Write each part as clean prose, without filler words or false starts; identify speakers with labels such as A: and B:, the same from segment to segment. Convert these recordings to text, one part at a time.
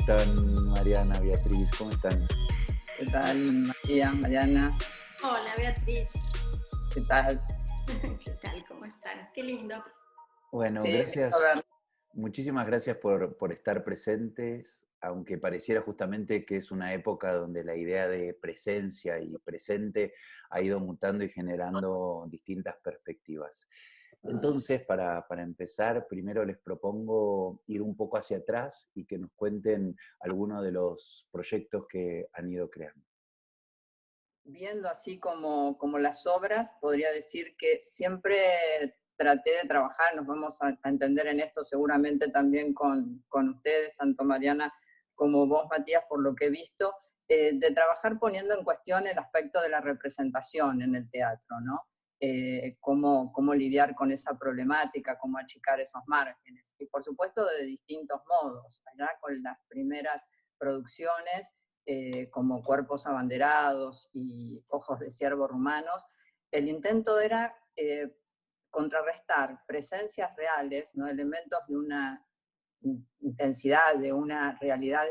A: están Mariana, Beatriz? ¿Cómo están?
B: ¿Qué tal, María, Mariana?
C: Hola Beatriz,
B: ¿Qué tal?
C: ¿qué tal? ¿Cómo están? Qué lindo.
A: Bueno,
B: Sí, lindo
A: gracias.
B: ver.
A: Muchísimas gracias por estar presentes, aunque pareciera justamente que es una época donde la idea de presencia y presente ha ido mutando y generando distintas perspectivas. Entonces, para empezar, primero les propongo ir un poco hacia atrás y que nos cuenten algunos de los proyectos que han ido creando.
B: Viendo así como las obras, podría decir que siempre traté de trabajar, nos vamos a entender en esto seguramente también con ustedes, tanto Mariana como vos, Matías, por lo que he visto, de trabajar poniendo en cuestión el aspecto de la representación en el teatro, ¿no? Cómo lidiar con esa problemática, cómo achicar esos márgenes. Y por supuesto de distintos modos. Allá con las primeras producciones, como Cuerpos Abanderados y Ojos de Ciervo Rumanos, el intento era contrarrestar presencias reales, ¿no? Elementos de una intensidad, de una realidad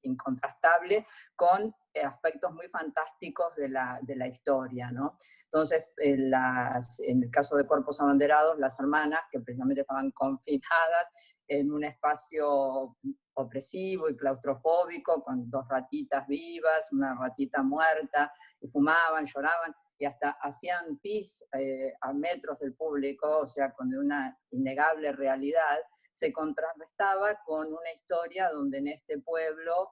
B: incontrastable, con aspectos muy fantásticos de la historia, ¿no? Entonces, en el caso de Cuerpos Abanderados, las hermanas, que precisamente estaban confinadas en un espacio opresivo y claustrofóbico, con dos ratitas vivas, una ratita muerta, y fumaban, lloraban, y hasta hacían pis a metros del público, o sea, con una innegable realidad, se contrarrestaba con una historia donde en este pueblo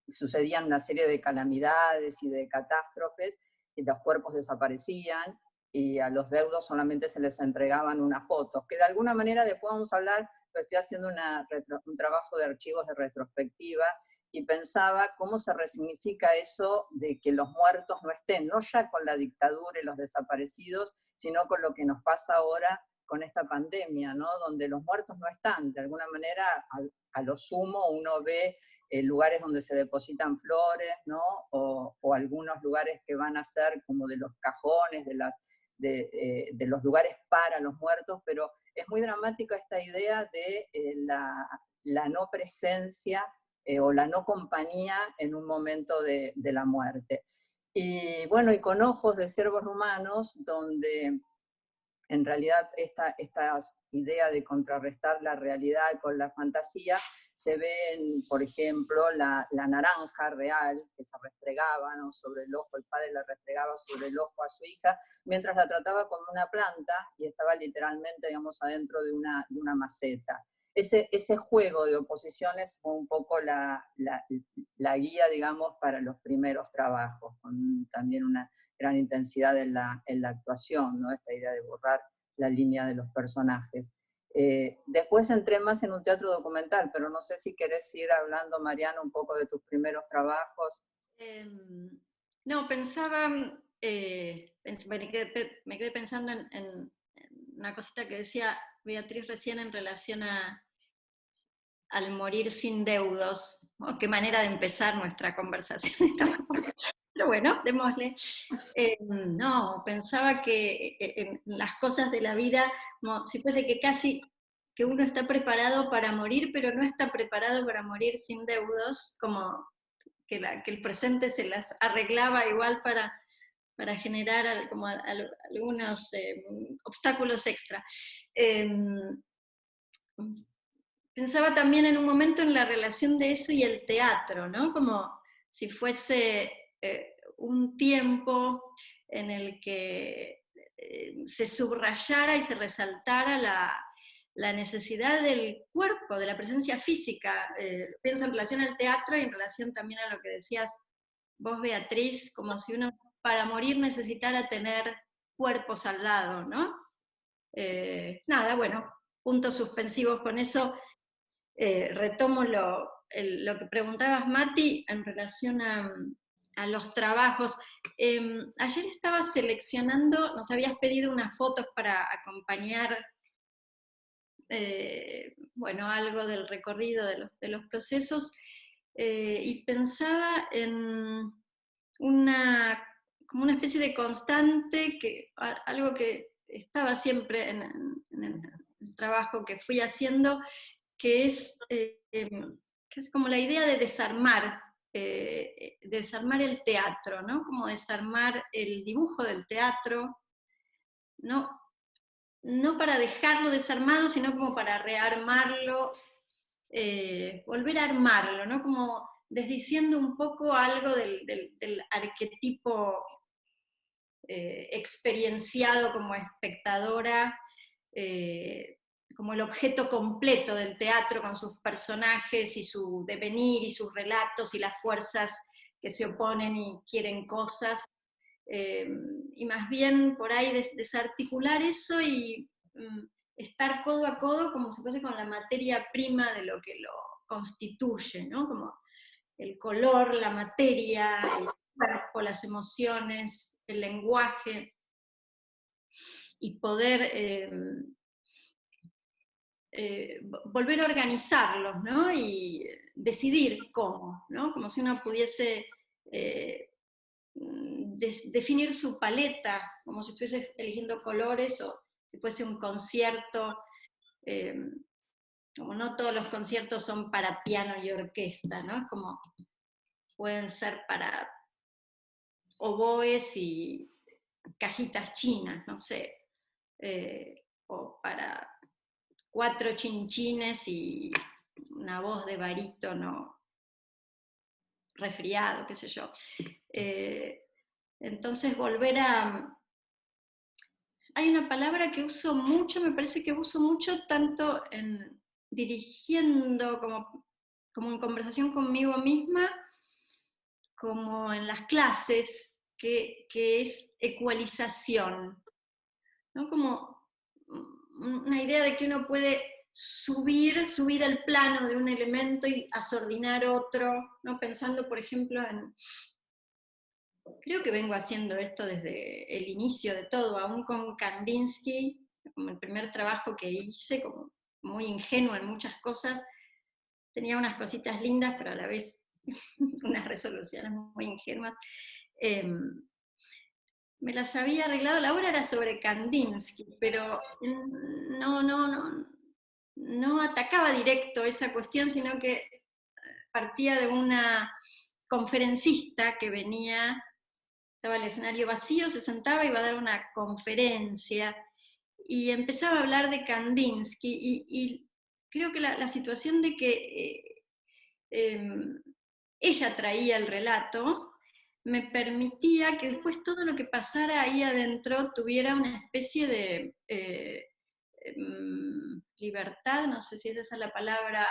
B: sucedían una serie de calamidades y de catástrofes, y los cuerpos desaparecían, y a los deudos solamente se les entregaban unas fotos, que de alguna manera después vamos a hablar, pero estoy haciendo un trabajo de archivos de retrospectiva, y pensaba cómo se resignifica eso de que los muertos no estén, no ya con la dictadura y los desaparecidos, sino con lo que nos pasa ahora con esta pandemia, ¿no? Donde los muertos no están, de alguna manera, a lo sumo uno ve lugares donde se depositan flores, ¿no? O algunos lugares que van a ser como de los cajones, de los lugares para los muertos, pero es muy dramática esta idea de la no presencia o la no compañía en un momento de la muerte. Y bueno, y con Ojos de Ciervos Rumanos, donde en realidad esta idea de contrarrestar la realidad con la fantasía se ve en, por ejemplo, la naranja real que se restregaba, ¿no?, sobre el ojo, el padre la restregaba sobre el ojo a su hija, mientras la trataba como una planta y estaba literalmente, digamos, adentro de una maceta. Ese juego de oposiciones fue un poco la guía, digamos, para los primeros trabajos, con también una gran intensidad en la actuación, ¿no? Esta idea de borrar la línea de los personajes. Después entré más en un teatro documental, pero no sé si querés ir hablando, Mariana, un poco de tus primeros trabajos.
C: No, pensaba, me quedé pensando en una cosita que decía Beatriz recién en relación al morir sin deudos. Oh, qué manera de empezar nuestra conversación. Pero bueno, démosle. No, pensaba que en las cosas de la vida, como si fuese que casi que uno está preparado para morir, pero no está preparado para morir sin deudos, como que el presente se las arreglaba igual para generar como algunos obstáculos extra. Pensaba también en un momento en la relación de eso y el teatro, ¿no? Como si fuese un tiempo en el que se subrayara y se resaltara la necesidad del cuerpo, de la presencia física. Pienso en relación al teatro y en relación también a lo que decías vos, Beatriz, como si uno para morir necesitara tener cuerpos al lado, ¿no? Nada, bueno, puntos suspensivos con eso. Retomo lo que preguntabas, Mati, en relación a los trabajos. Ayer estaba seleccionando, nos habías pedido unas fotos para acompañar, bueno, algo del recorrido de los procesos, y pensaba en como una especie de constante, algo que estaba siempre en el trabajo que fui haciendo, que es como la idea de desarmar el teatro, ¿no? Como desarmar el dibujo del teatro, no para dejarlo desarmado, sino como para rearmarlo, volver a armarlo, ¿no? Como desdiciendo un poco algo del arquetipo experienciado como espectadora, como el objeto completo del teatro con sus personajes y su devenir y sus relatos y las fuerzas que se oponen y quieren cosas, y más bien por ahí desarticular eso y estar codo a codo como si fuese con la materia prima de lo que lo constituye, ¿no? Como el color, la materia, el cuerpo, las emociones, el lenguaje, y poder volver a organizarlos, ¿no? Y decidir cómo, ¿no? Como si uno pudiese definir su paleta, como si estuviese eligiendo colores, o si fuese un concierto, como no todos los conciertos son para piano y orquesta, ¿no? Como pueden ser para oboes y cajitas chinas, no sé, o para 4 chinchines y una voz de barítono resfriado, qué sé yo. Entonces volver a... Hay una palabra que uso mucho, me parece que uso mucho tanto en dirigiendo como en conversación conmigo misma, como en las clases, que es ecualización, ¿no? Como una idea de que uno puede subir el plano de un elemento y asordinar otro, ¿no? Pensando, por ejemplo, creo que vengo haciendo esto desde el inicio de todo, aún con Kandinsky, como el primer trabajo que hice, como muy ingenuo en muchas cosas, tenía unas cositas lindas, pero a la vez unas resoluciones muy ingenuas. Me las había arreglado, la obra era sobre Kandinsky, pero no atacaba directo esa cuestión, sino que partía de una conferencista que venía, estaba el escenario vacío, se sentaba y iba a dar una conferencia, y empezaba a hablar de Kandinsky, y creo que la situación de que ella traía el relato, me permitía que después todo lo que pasara ahí adentro tuviera una especie de libertad, no sé si esa es la palabra,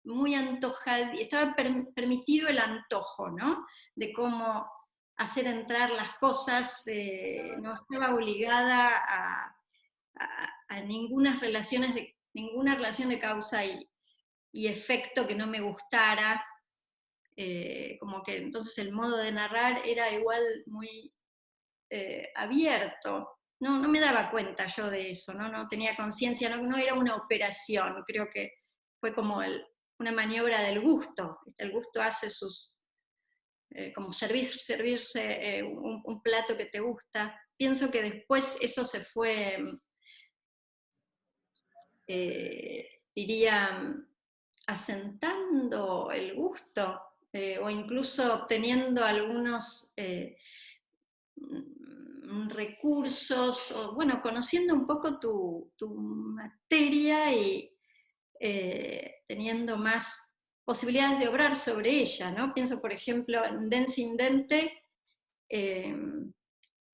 C: muy antojada, estaba permitido el antojo, ¿no? De cómo hacer entrar las cosas, no estaba obligada a ninguna relación de causa y efecto que no me gustara, como que entonces el modo de narrar era igual muy abierto. No me daba cuenta yo de eso, no tenía conciencia, no era una operación, creo que fue como una maniobra del gusto. El gusto hace sus, como servirse un plato que te gusta. Pienso que después eso se fue, diría, asentando el gusto, o incluso obteniendo algunos recursos, o bueno, conociendo un poco tu materia y teniendo más posibilidades de obrar sobre ella, ¿no? Pienso, por ejemplo, en Dente sin Dente,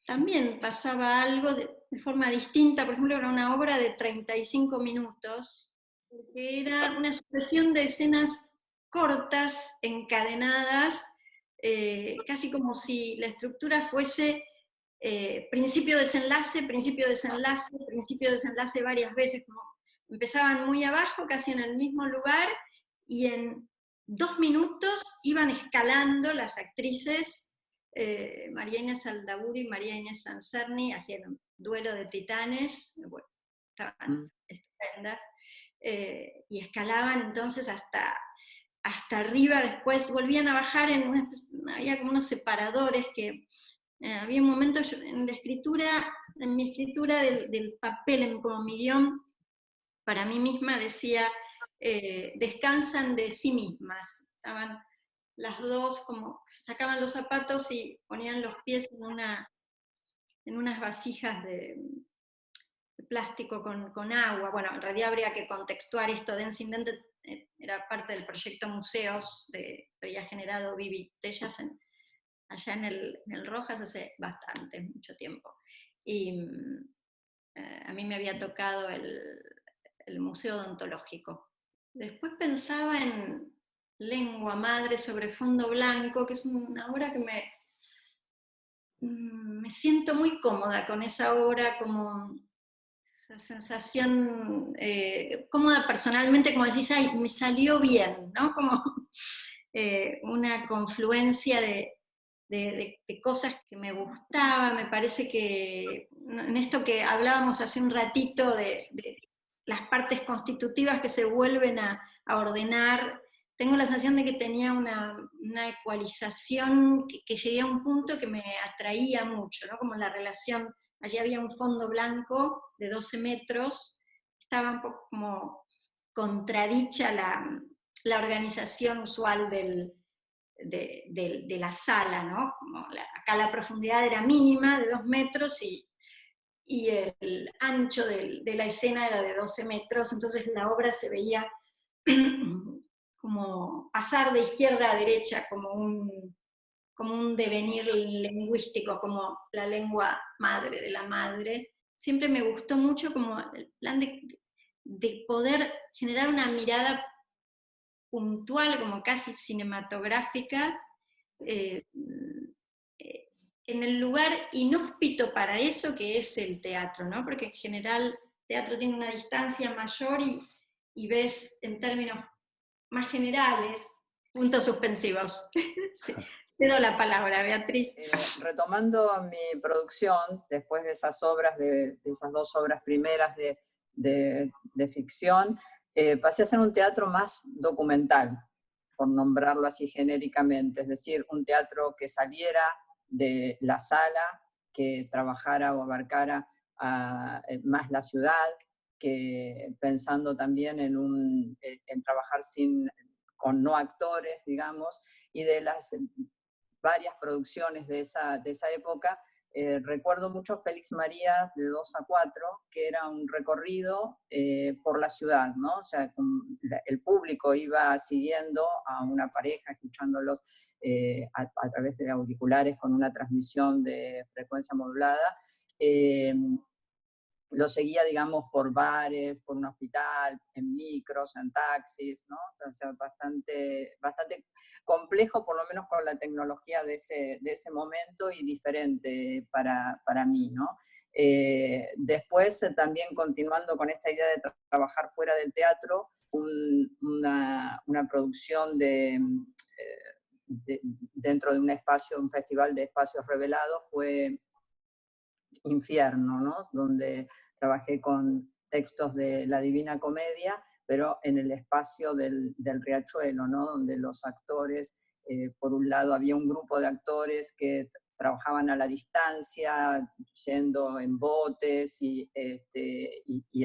C: también pasaba algo de forma distinta. Por ejemplo, era una obra de 35 minutos, que era una sucesión de escenas cortas, encadenadas, casi como si la estructura fuese principio-desenlace, principio-desenlace, principio-desenlace varias veces, como empezaban muy abajo, casi en el mismo lugar, y en 2 minutos iban escalando las actrices, María Inés Aldaburi y María Inés Sancerni, hacían un duelo de titanes, bueno, estaban estupendas, y escalaban entonces hasta arriba, después volvían a bajar había como unos separadores que había un momento en mi escritura del papel, como mi guión, para mí misma decía, descansan de sí mismas. Estaban las dos como, sacaban los zapatos y ponían los pies en unas vasijas de plástico con agua. Bueno, en realidad habría que contextuar esto. Dancing Dented era parte del proyecto Museos que había generado Vivi Tellas allá en el Rojas hace bastante, mucho tiempo. Y a mí me había tocado el Museo Odontológico. Después pensaba en Lengua Madre sobre fondo blanco, que es una obra que me siento muy cómoda con esa obra, como esa sensación cómoda personalmente, como decís, ay, me salió bien, ¿no? Como una confluencia de cosas que me gustaba. Me parece que en esto que hablábamos hace un ratito de las partes constitutivas que se vuelven a ordenar, tengo la sensación de que tenía una ecualización que llegué a un punto que me atraía mucho, ¿no? Como la relación, allí había un fondo blanco de 12 metros, estaba un poco como contradicha la organización usual de la sala, ¿no? Como acá la profundidad era mínima, de 2 metros, y el ancho de la escena era de 12 metros, entonces la obra se veía como pasar de izquierda a derecha, como un devenir lingüístico, como la lengua madre de la madre. Siempre me gustó mucho como el plan de poder generar una mirada puntual, como casi cinematográfica, eh, en el lugar inhóspito para eso que es el teatro, ¿no? Porque en general el teatro tiene una distancia mayor y ves en términos más generales puntos suspensivos. Sí. Te doy la palabra, Beatriz.
B: Retomando mi producción, después de esas obras, de esas 2 obras primeras de ficción, pasé a hacer un teatro más documental, por nombrarlo así genéricamente, es decir, un teatro que saliera de la sala, que trabajara o abarcara más la ciudad, que pensando también en trabajar con no actores, digamos, y de las varias producciones de esa época. Recuerdo mucho Félix María de 2 a 4, que era un recorrido por la ciudad, ¿no? O sea, el público iba siguiendo a una pareja, escuchándolos a través de auriculares con una transmisión de frecuencia modulada. Lo seguía, digamos, por bares, por un hospital, en micros, en taxis, ¿no? Entonces, bastante complejo, por lo menos con la tecnología de ese momento, y diferente para mí, ¿no? Después, también continuando con esta idea de trabajar fuera del teatro, una producción dentro de un festival de espacios revelados fue Infierno, ¿no? Donde trabajé con textos de la Divina Comedia, pero en el espacio del Riachuelo, ¿no? Donde los actores, por un lado había un grupo de actores que trabajaban a la distancia, yendo en botes, y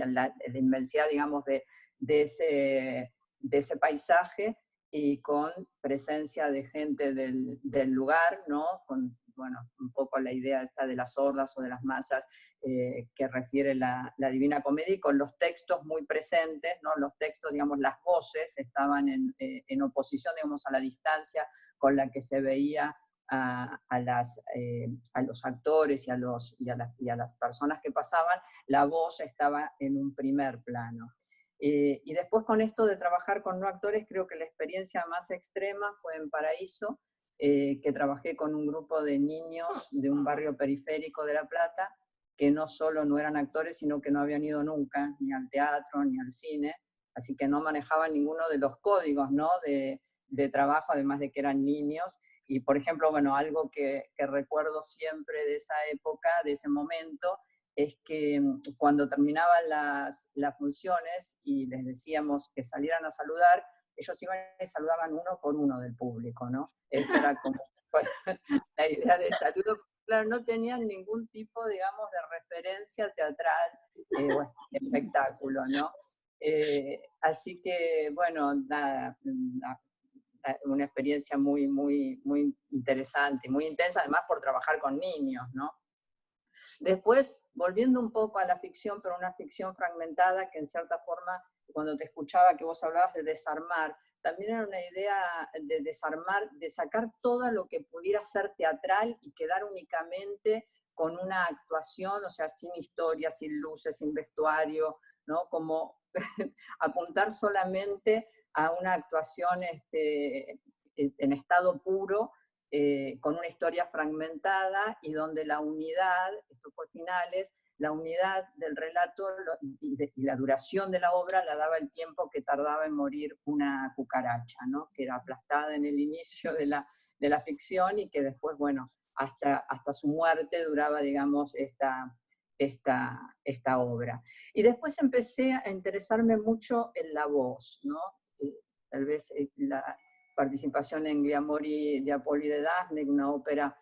B: a la inmensidad, digamos, de ese paisaje, y con presencia de gente del lugar, ¿no? Con, bueno, un poco la idea esta de las hordas o de las masas que refiere la Divina Comedia, y con los textos muy presentes, ¿no? Los textos, digamos, las voces estaban en oposición, digamos, a la distancia con la que se veía a los actores y a las personas que pasaban. La voz estaba en un primer plano. Y después, con esto de trabajar con no actores, creo que la experiencia más extrema fue en Paraíso, que trabajé con un grupo de niños de un barrio periférico de La Plata, que no solo no eran actores, sino que no habían ido nunca ni al teatro ni al cine, así que no manejaban ninguno de los códigos, ¿no? de trabajo, además de que eran niños. Y, por ejemplo, bueno, algo que recuerdo siempre de esa época, de ese momento, es que cuando terminaban las funciones y les decíamos que salieran a saludar, ellos iban y saludaban uno por uno del público, ¿no? Esa era como la idea de saludo. Claro, no tenían ningún tipo, digamos, de referencia teatral o espectáculo, ¿no? Así que, bueno, nada, una experiencia muy, muy, muy interesante, muy intensa, además por trabajar con niños, ¿no? Después, volviendo un poco a la ficción, pero una ficción fragmentada que en cierta forma, cuando te escuchaba que vos hablabas de desarmar, también era una idea de desarmar, de sacar todo lo que pudiera ser teatral y quedar únicamente con una actuación, o sea, sin historia, sin luces, sin vestuario, ¿no? Como apuntar solamente a una actuación en estado puro, con una historia fragmentada y donde la unidad, esto fue finales, la unidad del relato y la duración de la obra la daba el tiempo que tardaba en morir una cucaracha, ¿no? Que era aplastada en el inicio de la ficción y que después, bueno, hasta su muerte duraba, digamos, esta obra. Y después empecé a interesarme mucho en la voz, ¿no? Tal vez la participación en Gliamori di Apollo de Daphne, una ópera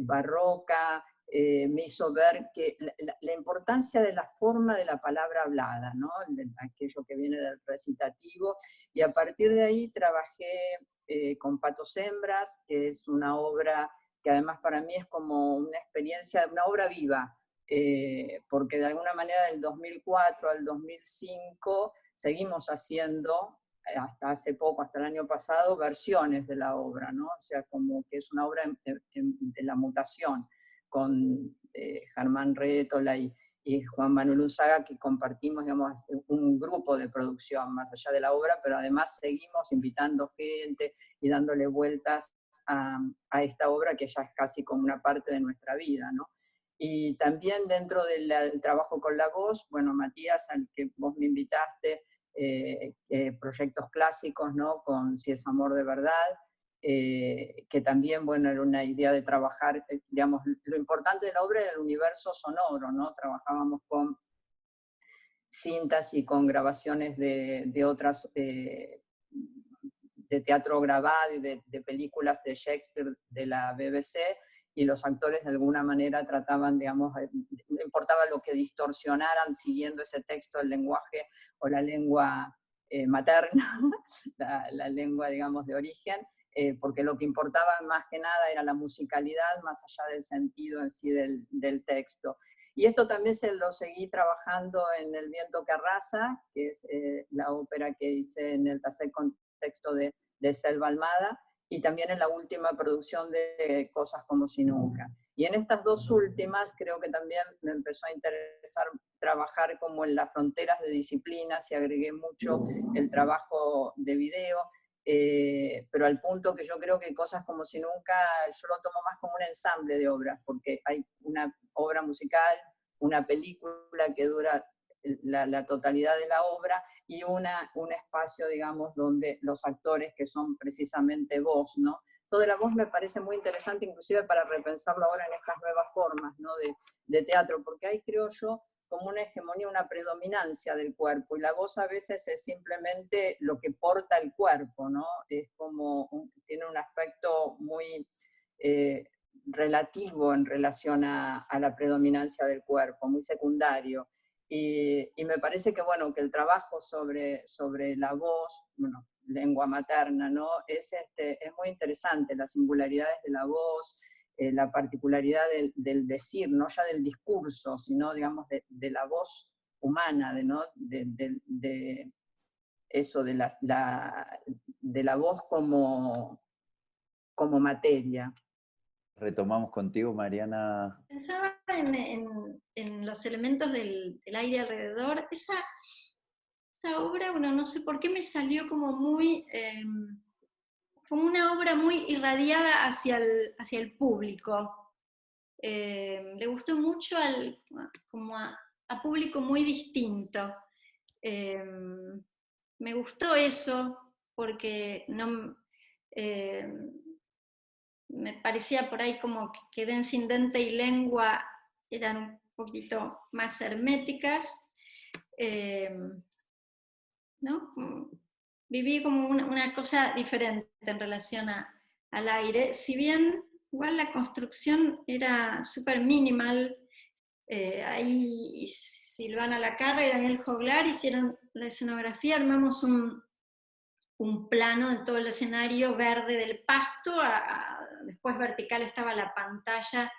B: barroca, me hizo ver que la importancia de la forma de la palabra hablada, ¿no? Aquello que viene del recitativo, y a partir de ahí trabajé con Patos Hembras, que es una obra que además para mí es como una experiencia, una obra viva, porque de alguna manera del 2004 al 2005 seguimos haciendo, hasta hace poco, hasta el año pasado, versiones de la obra, ¿no? O sea, como que es una obra de la mutación, con Germán Rétola y Juan Manuel Unzaga, que compartimos, digamos, un grupo de producción más allá de la obra, pero además seguimos invitando gente y dándole vueltas a esta obra que ya es casi como una parte de nuestra vida, ¿no? Y también dentro del trabajo con la voz, bueno, Matías, al que vos me invitaste, proyectos clásicos, ¿no? Con Si es amor de verdad, que también, bueno, era una idea de trabajar, digamos, lo importante de la obra era el universo sonoro, ¿no? Trabajábamos con cintas y con grabaciones de otras, de teatro grabado y de películas de Shakespeare de la BBC, y los actores de alguna manera trataban, digamos, no importaba lo que distorsionaran siguiendo ese texto, el lenguaje o la lengua materna, la lengua, digamos, de origen, porque lo que importaba más que nada era la musicalidad, más allá del sentido en sí del texto. Y esto también se lo seguí trabajando en El viento que arrasa, que es la ópera que hice en el tercer contexto de Selva Almada, y también en la última producción de Cosas como si nunca. Y en estas dos últimas creo que también me empezó a interesar trabajar como en las fronteras de disciplinas y agregué mucho el trabajo de video, pero al punto que yo creo que Cosas como si nunca, yo lo tomo más como un ensamble de obras, porque hay una obra musical, una película que dura la totalidad de la obra, y un espacio, digamos, donde los actores, que son precisamente voz, ¿no? Toda la voz me parece muy interesante, inclusive para repensarlo ahora en estas nuevas formas, ¿no? de teatro, porque hay, creo yo, como una hegemonía, una predominancia del cuerpo, y la voz a veces es simplemente lo que porta el cuerpo, ¿no? Es como, tiene un aspecto muy relativo en relación a la predominancia del cuerpo, muy secundario. Y me parece que, bueno, que el trabajo sobre la voz, bueno, lengua materna, ¿no? Es muy interesante, las singularidades de la voz, la particularidad del decir, no ya del discurso, sino, digamos, de la voz humana, ¿no? de eso, de la voz como materia.
A: Retomamos contigo, Mariana.
C: Pensaba en los elementos del aire alrededor. Esa obra, bueno, no sé por qué me salió como muy, como una obra muy irradiada hacia el público. Le gustó mucho como a público muy distinto. Me gustó eso porque no... me parecía por ahí como que Densa Indente y Lengua eran un poquito más herméticas, ¿no? Viví como una cosa diferente en relación al aire, si bien igual la construcción era súper minimal, Ahí Silvana Lacarra y Daniel Joglar hicieron la escenografía, armamos un plano de todo el escenario verde del pasto, después vertical estaba la pantalla,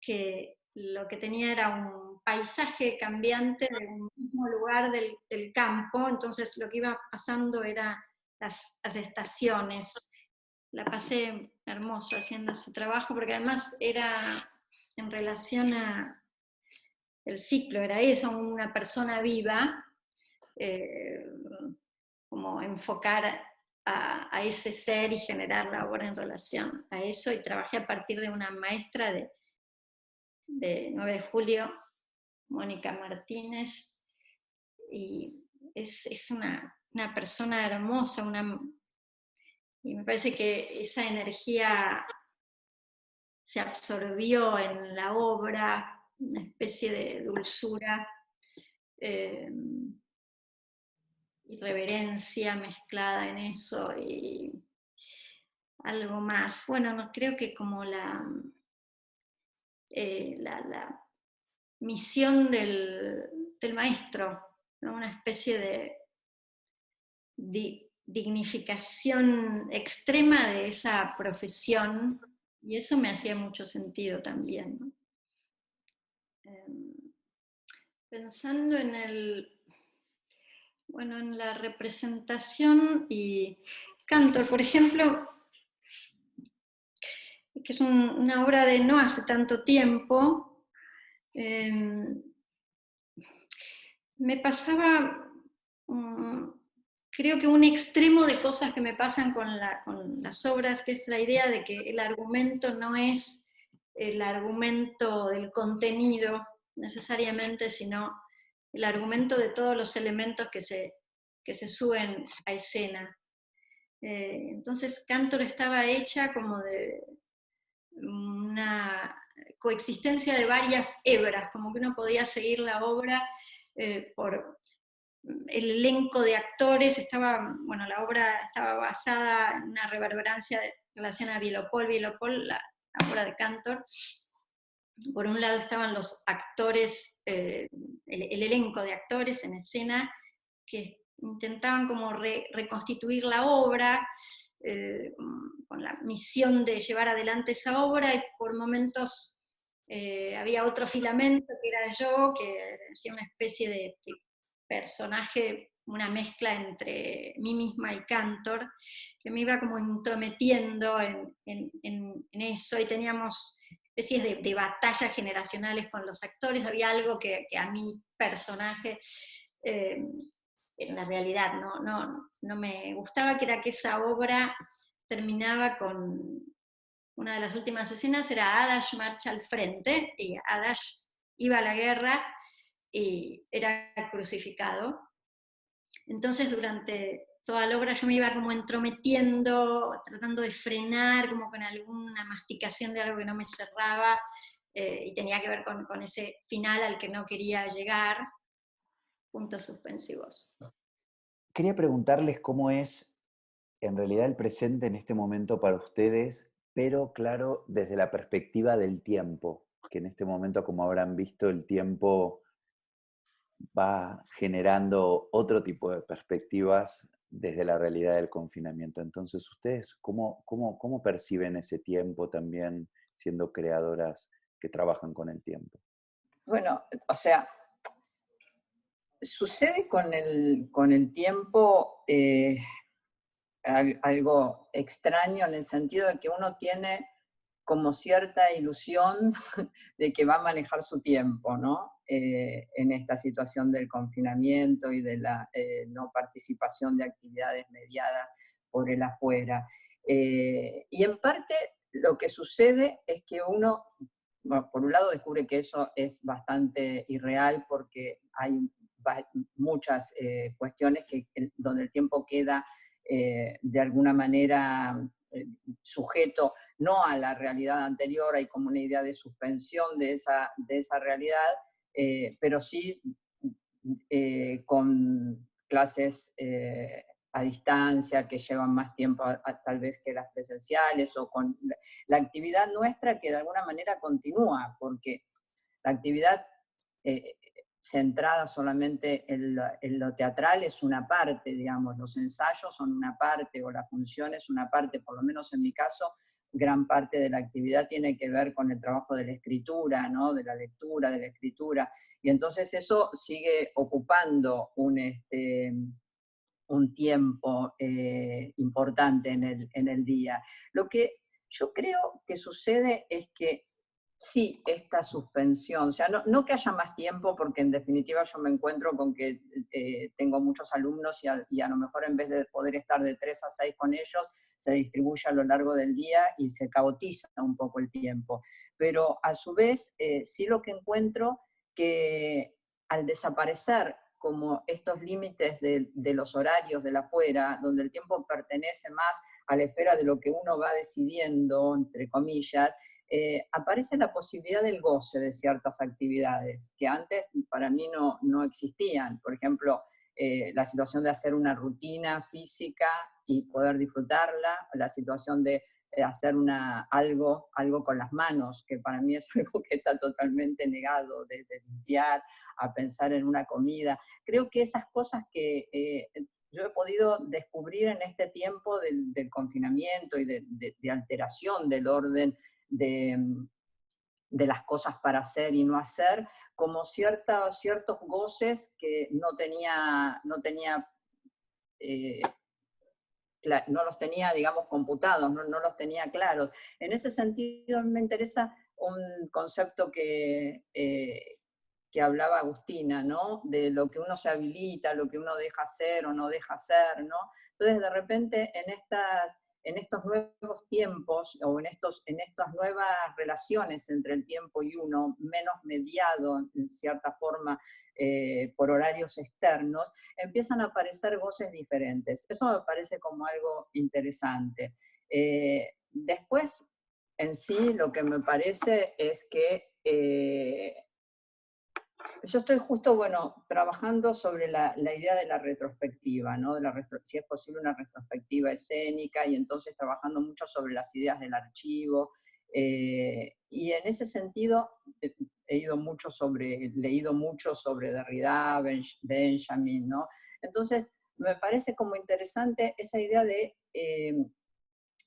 C: que lo que tenía era un paisaje cambiante de un mismo lugar del campo, entonces lo que iba pasando era las estaciones. La pasé hermoso haciendo ese trabajo, porque además era en relación a el ciclo, era eso, una persona viva, como enfocar a ese ser y generar la obra en relación a eso, y trabajé a partir de una maestra de 9 de julio, Mónica Martínez, y es una persona hermosa, y me parece que esa energía se absorbió en la obra, una especie de dulzura y reverencia mezclada en eso, y algo más. Bueno, no, creo que como la misión del maestro, ¿no? Una especie de dignificación extrema de esa profesión, y eso me hacía mucho sentido también, ¿no? Pensando en la representación y Cantor, por ejemplo, que es una obra de no hace tanto tiempo, me pasaba, creo que un extremo de cosas que me pasan con las obras, que es la idea de que el argumento no es el argumento del contenido necesariamente, sino el argumento de todos los elementos que se suben a escena. Entonces Cantor estaba hecha como de una coexistencia de varias hebras, como que uno podía seguir la obra por el elenco de actores. La obra estaba basada en una reverberancia de relación a Bielopol, la obra de Cantor. Por un lado estaban los actores, el elenco de actores en escena, que intentaban como reconstituir la obra, con la misión de llevar adelante esa obra, y por momentos había otro filamento que era yo, que hacía una especie de personaje, una mezcla entre mí misma y Cantor, que me iba como intrometiendo en eso, y teníamos especies de batallas generacionales con los actores. Había algo que a mi personaje en la realidad no me gustaba, que era que esa obra terminaba con una de las últimas escenas, era Adash marcha al frente, y Adash iba a la guerra y era crucificado. Entonces durante toda la obra yo me iba como entrometiendo, tratando de frenar, como con alguna masticación de algo que no me cerraba, y tenía que ver con ese final al que no quería llegar. Puntos suspensivos.
A: Quería preguntarles cómo es en realidad el presente en este momento para ustedes, pero claro, desde la perspectiva del tiempo, que en este momento, como habrán visto, el tiempo va generando otro tipo de perspectivas desde la realidad del confinamiento. Entonces, ¿ustedes cómo perciben ese tiempo también siendo creadoras que trabajan con el tiempo?
B: Bueno, o sea, sucede con el tiempo algo extraño, en el sentido de que uno tiene como cierta ilusión de que va a manejar su tiempo, ¿no? En esta situación del confinamiento y de la no participación de actividades mediadas por el afuera. Y en parte lo que sucede es que uno, bueno, por un lado descubre que eso es bastante irreal, porque hay muchas cuestiones donde el tiempo queda de alguna manera sujeto no a la realidad anterior, hay como una idea de suspensión de esa realidad, pero sí con clases a distancia que llevan más tiempo tal vez que las presenciales, o con la actividad nuestra que de alguna manera continúa, porque La actividad centrada solamente en lo teatral es una parte, digamos, los ensayos son una parte, o la función es una parte, por lo menos en mi caso, gran parte de la actividad tiene que ver con el trabajo de la escritura, ¿no? De la lectura, de la escritura, y entonces eso sigue ocupando un tiempo importante en el día. Lo que yo creo que sucede es que sí, esta suspensión, o sea, no que haya más tiempo, porque en definitiva yo me encuentro con que tengo muchos alumnos y a lo mejor en vez de poder estar de 3 a 6 con ellos, se distribuye a lo largo del día y se caotiza un poco el tiempo. Pero a su vez, sí lo que encuentro que al desaparecer como estos límites de los horarios de la afuera, donde el tiempo pertenece más a la esfera de lo que uno va decidiendo, entre comillas, aparece la posibilidad del goce de ciertas actividades que antes para mí no existían. Por ejemplo, la situación de hacer una rutina física y poder disfrutarla, la situación de hacer algo con las manos, que para mí es algo que está totalmente negado, de limpiar, a pensar en una comida. Creo que esas cosas que yo he podido descubrir en este tiempo del confinamiento y de alteración del orden de las cosas para hacer y no hacer, como ciertos goces que eh, no los tenía, digamos, computados, no los tenía claros. En ese sentido me interesa un concepto que hablaba Agustina, ¿no? De lo que uno se habilita, lo que uno deja hacer o no deja hacer, ¿no? Entonces, de repente, en estos nuevos tiempos, o en estas nuevas relaciones entre el tiempo y uno, menos mediado, en cierta forma, por horarios externos, empiezan a aparecer voces diferentes. Eso me parece como algo interesante. Después, en sí, lo que me parece es que yo estoy justo, bueno, trabajando sobre la idea de la retrospectiva, ¿no? Si es posible una retrospectiva escénica, y entonces trabajando mucho sobre las ideas del archivo. Y en ese sentido, leído mucho sobre Derrida, Benjamin, ¿no? Entonces, me parece como interesante esa idea de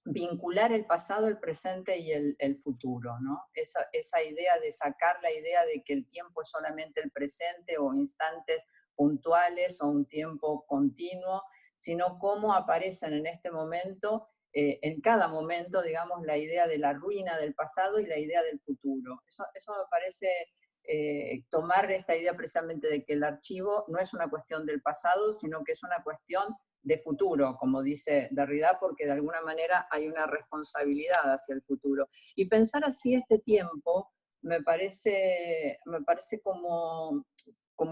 B: vincular el pasado, el presente y el futuro, ¿no? Esa idea de sacar la idea de que el tiempo es solamente el presente o instantes puntuales o un tiempo continuo, sino cómo aparecen en este momento, en cada momento, digamos, la idea de la ruina del pasado y la idea del futuro. Eso me parece tomar esta idea precisamente de que el archivo no es una cuestión del pasado, sino que es una cuestión de futuro, como dice Derrida, porque de alguna manera hay una responsabilidad hacia el futuro. Y pensar así este tiempo me parece como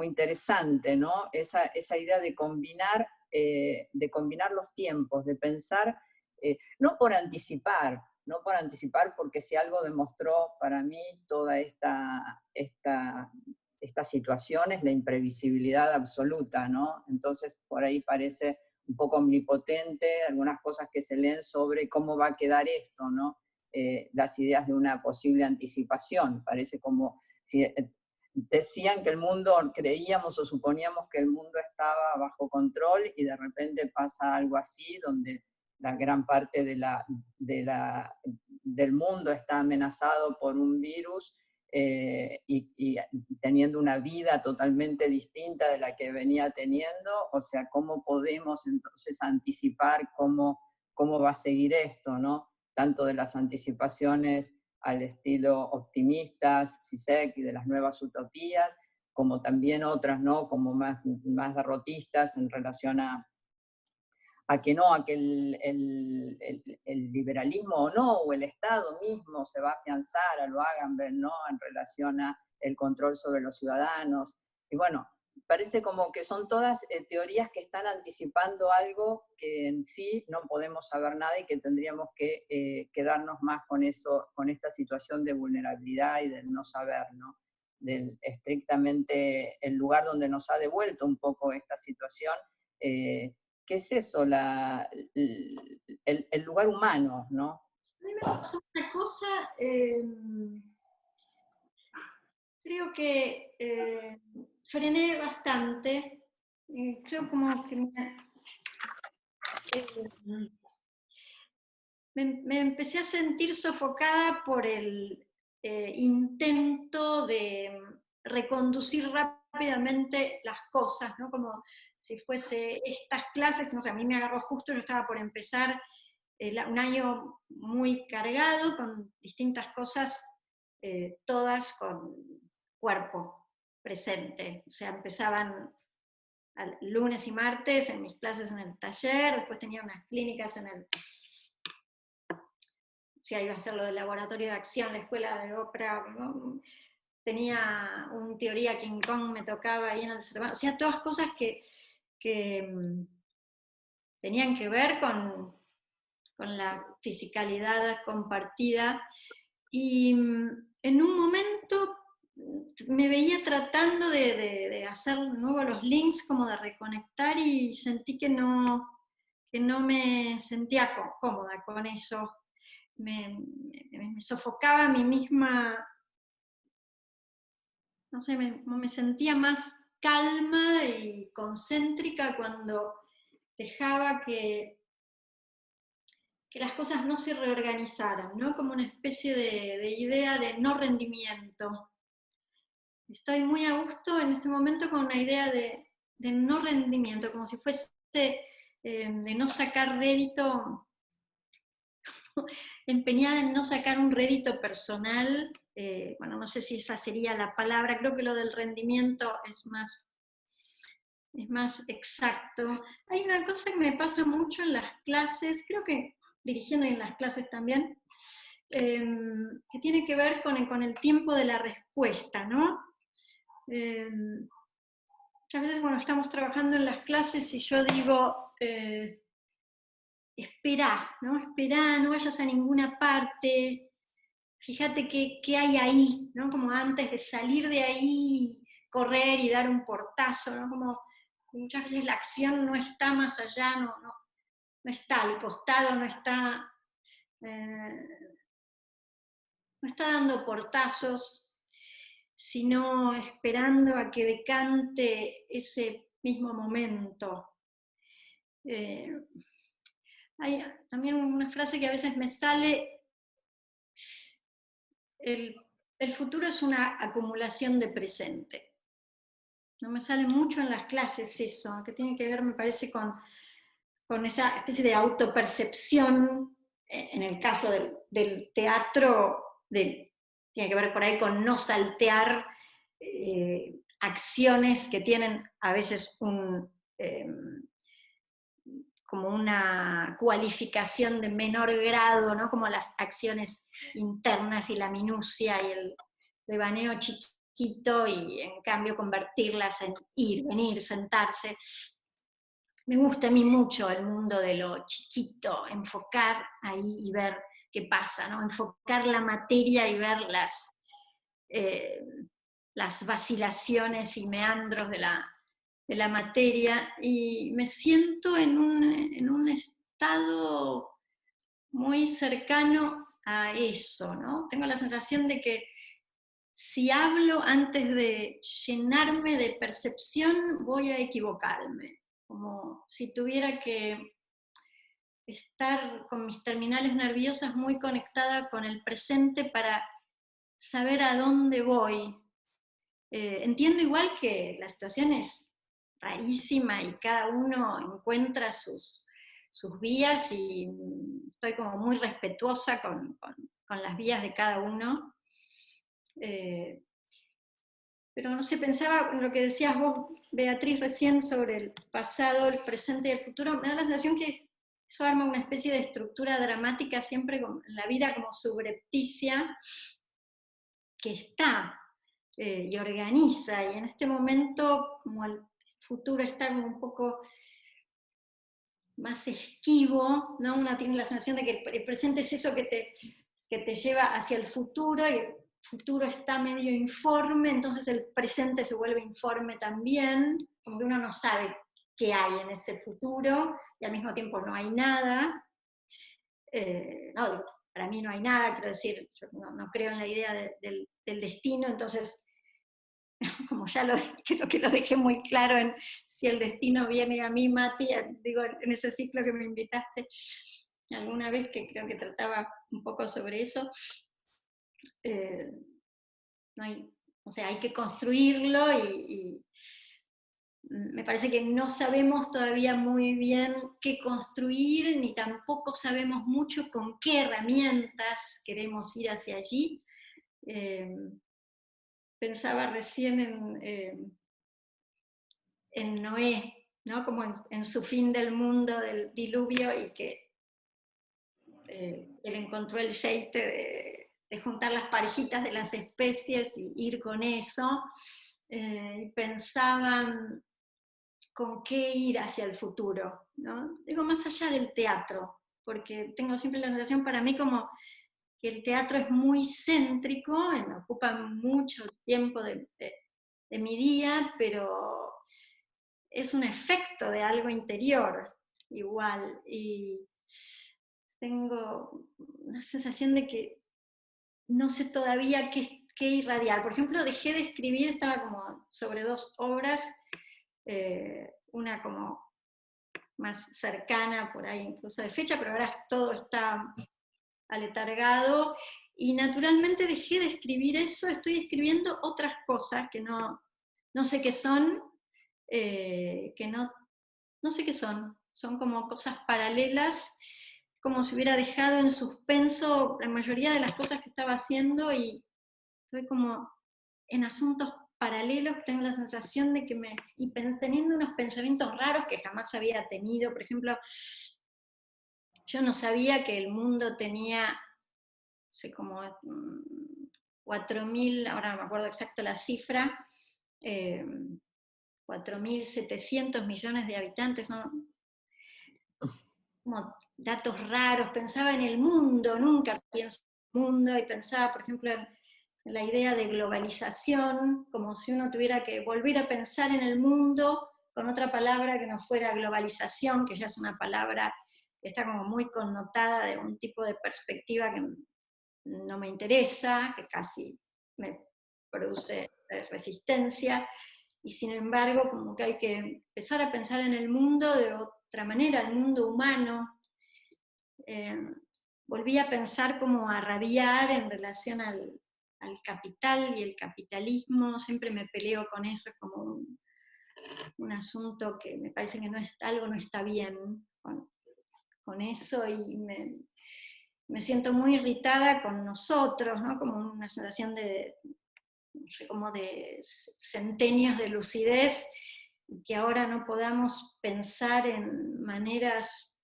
B: interesante, ¿no? Esa idea de combinar los tiempos, de pensar, no por anticipar, no por anticipar, porque si algo demostró para mí toda esta situación es la imprevisibilidad absoluta, ¿no? Entonces, por ahí parece un poco omnipotente, algunas cosas que se leen sobre cómo va a quedar esto, ¿no? Las ideas de una posible anticipación, parece como si decían que el mundo, creíamos o suponíamos que el mundo estaba bajo control y de repente pasa algo así, donde la gran parte del mundo está amenazado por un virus, y teniendo una vida totalmente distinta de la que venía teniendo. O sea, ¿cómo podemos entonces anticipar cómo va a seguir esto, ¿no? Tanto de las anticipaciones al estilo optimistas, Zizek, y de las nuevas utopías, como también otras, ¿no? Como más derrotistas en relación a que no, a que el liberalismo o no, o el Estado mismo se va a afianzar a lo Agamben, ¿no? En relación a el control sobre los ciudadanos. Y bueno, parece como que son todas teorías que están anticipando algo que en sí no podemos saber nada, y que tendríamos que quedarnos más con eso, con esta situación de vulnerabilidad y del no saber, ¿no? Del estrictamente el lugar donde nos ha devuelto un poco esta situación. ¿Qué es eso? El lugar humano, ¿no?
C: A mí me pasó una cosa, creo que frené bastante. Creo como que me empecé a sentir sofocada por el intento de reconducir rápidamente las cosas, ¿no? Como si fuese estas clases, no sé, a mí me agarró justo, yo estaba por empezar un año muy cargado, con distintas cosas, todas con cuerpo presente. O sea, empezaban lunes y martes en mis clases en el taller, después tenía unas clínicas en el... O sea, iba a hacer lo del laboratorio de acción, la escuela de ópera, ¿no? Tenía una teoría King Kong, me tocaba ahí en el Cervantes, o sea, todas cosas que tenían que ver con la fisicalidad compartida. Y en un momento me veía tratando de hacer de nuevo los links, como de reconectar, y sentí que no me sentía cómoda con eso. Me sofocaba a mí misma, no sé, me sentía más calma y concéntrica cuando dejaba que las cosas no se reorganizaran, ¿no? Como una especie de idea de no rendimiento. Estoy muy a gusto en este momento con una idea de no rendimiento, como si fuese de no sacar rédito, empeñada en no sacar un rédito personal. Bueno, no sé si esa sería la palabra, creo que lo del rendimiento es más exacto. Hay una cosa que me pasa mucho en las clases, creo que dirigiendo en las clases también, que tiene que ver con el tiempo de la respuesta, ¿no? A veces cuando estamos trabajando en las clases y yo digo, esperá, ¿no? Esperá, no vayas a ninguna parte, fíjate qué hay ahí, ¿no? Como antes de salir de ahí, correr y dar un portazo, ¿no? Como muchas veces la acción no está más allá, no está al costado, no está dando portazos, sino esperando a que decante ese mismo momento. Hay también una frase que a veces me sale, el futuro es una acumulación de presente. No me sale mucho en las clases eso, que tiene que ver, me parece, con esa especie de autopercepción, en el caso del teatro, tiene que ver por ahí con no saltear acciones que tienen a veces como una cualificación de menor grado, ¿no? Como las acciones internas y la minucia y el devaneo chiquito, y en cambio convertirlas en ir, venir, sentarse. Me gusta a mí mucho el mundo de lo chiquito, enfocar ahí y ver qué pasa, ¿no? Enfocar la materia y ver las vacilaciones y meandros de la materia, y me siento en un estado muy cercano a eso, ¿no? Tengo la sensación de que si hablo antes de llenarme de percepción, voy a equivocarme, como si tuviera que estar con mis terminales nerviosas muy conectada con el presente para saber a dónde voy. Entiendo igual que la situación es rarísima y cada uno encuentra sus vías, y estoy como muy respetuosa con las vías de cada uno. Pero no sé, pensaba en lo que decías vos, Beatriz, recién sobre el pasado, el presente y el futuro. Me da la sensación que eso arma una especie de estructura dramática siempre en la vida como subrepticia, que está y organiza, y en este momento como el futuro está como un poco más esquivo, ¿no? Uno tiene la sensación de que el presente es eso que te lleva hacia el futuro, y el futuro está medio informe, entonces el presente se vuelve informe también, como que uno no sabe qué hay en ese futuro, y al mismo tiempo no hay nada. No, digo, para mí no hay nada, quiero decir, yo no creo en la idea del destino, entonces como ya creo que lo dejé muy claro en Si el destino viene a mí, Mati, digo, en ese ciclo que me invitaste alguna vez, que creo que trataba un poco sobre eso, no hay, o sea, hay que construirlo y me parece que no sabemos todavía muy bien qué construir, ni tampoco sabemos mucho con qué herramientas queremos ir hacia allí. Pensaba recién en Noé, ¿no? Como en su fin del mundo, del diluvio, y que él encontró el jeite de juntar las parejitas de las especies y ir con eso. Y pensaban con qué ir hacia el futuro, ¿no? Digo, más allá del teatro, porque tengo siempre la sensación para mí como que el teatro es muy céntrico, ocupa mucho tiempo de mi día, pero es un efecto de algo interior igual, y tengo una sensación de que no sé todavía qué irradiar. Por ejemplo, dejé de escribir, estaba como sobre 2 obras, una como más cercana por ahí incluso de fecha, pero ahora todo está aletargado, y naturalmente dejé de escribir eso, estoy escribiendo otras cosas que no sé qué son, que no sé qué son como cosas paralelas, como si hubiera dejado en suspenso la mayoría de las cosas que estaba haciendo, y estoy como en asuntos paralelos, tengo la sensación de que teniendo unos pensamientos raros que jamás había tenido. Por ejemplo, yo no sabía que el mundo tenía, no sé, como 4.000, ahora no me acuerdo exacto la cifra, 4.700 millones de habitantes, ¿no? Como datos raros, pensaba en el mundo, nunca pienso en el mundo, y pensaba, por ejemplo, en la idea de globalización, como si uno tuviera que volver a pensar en el mundo con otra palabra que no fuera globalización, que ya es una palabra que está como muy connotada de un tipo de perspectiva que no me interesa, que casi me produce resistencia, y sin embargo como que hay que empezar a pensar en el mundo de otra manera, el mundo humano. Volví a pensar como a rabiar en relación al capital y el capitalismo, siempre me peleo con eso, es como un asunto que me parece que algo no está bien con eso, y me siento muy irritada con nosotros, ¿no? Como una sensación no sé, como de centenios de lucidez, y que ahora no podamos pensar en maneras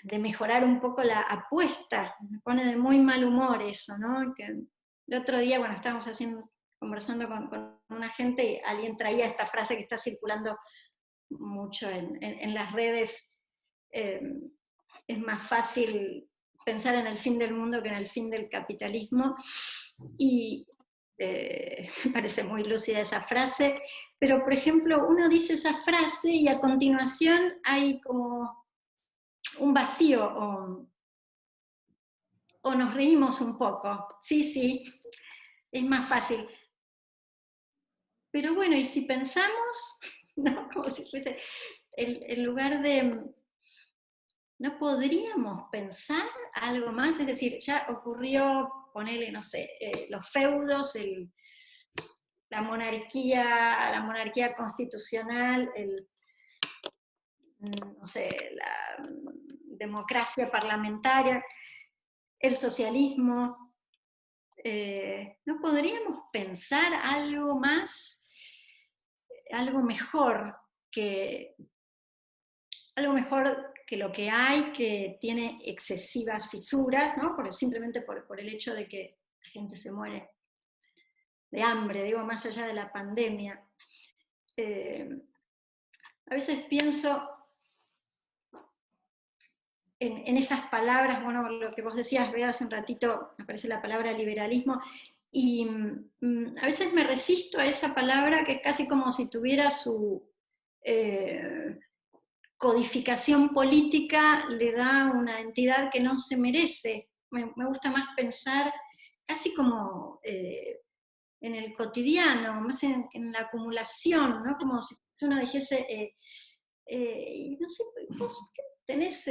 C: de mejorar un poco la apuesta. Me pone de muy mal humor eso, ¿no? Que el otro día, bueno, estábamos conversando con una gente, y alguien traía esta frase que está circulando mucho en las redes, es más fácil pensar en el fin del mundo que en el fin del capitalismo, y me parece muy lúcida esa frase, pero por ejemplo, uno dice esa frase y a continuación hay como un vacío, o nos reímos un poco. Sí, es más fácil. Pero bueno, y si pensamos, ¿no? Como si fuese, en lugar de, ¿no podríamos pensar algo más? Es decir, ya ocurrió, ponele, no sé, los feudos, la monarquía constitucional, no sé, la democracia parlamentaria, el socialismo. ¿No podríamos pensar algo más, algo mejor que lo que hay, que tiene excesivas fisuras, ¿no? Simplemente por el hecho de que la gente se muere de hambre, digo, más allá de la pandemia? A veces pienso en esas palabras, bueno, lo que vos decías, Bea, hace un ratito, aparece la palabra liberalismo, y a veces me resisto a esa palabra, que es casi como si tuviera su codificación política, le da una entidad que no se merece. Me gusta más pensar casi como en el cotidiano, más en la acumulación, ¿no? Como si uno dijese, no sé, vos tenés,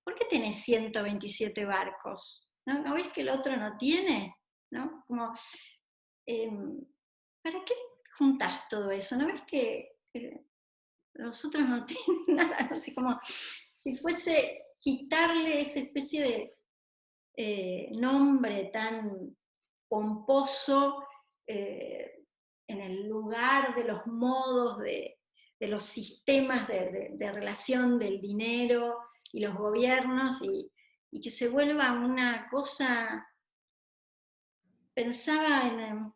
C: ¿por qué tenés 127 barcos? ¿No? ¿No ves que el otro no tiene? ¿No? Como, ¿para qué juntás todo eso? ¿No ves que los otros no tienen nada? No sé, como si fuese quitarle esa especie de nombre tan pomposo en el lugar de los modos, de los sistemas de relación del dinero y los gobiernos, y que se vuelva una cosa. Pensaba en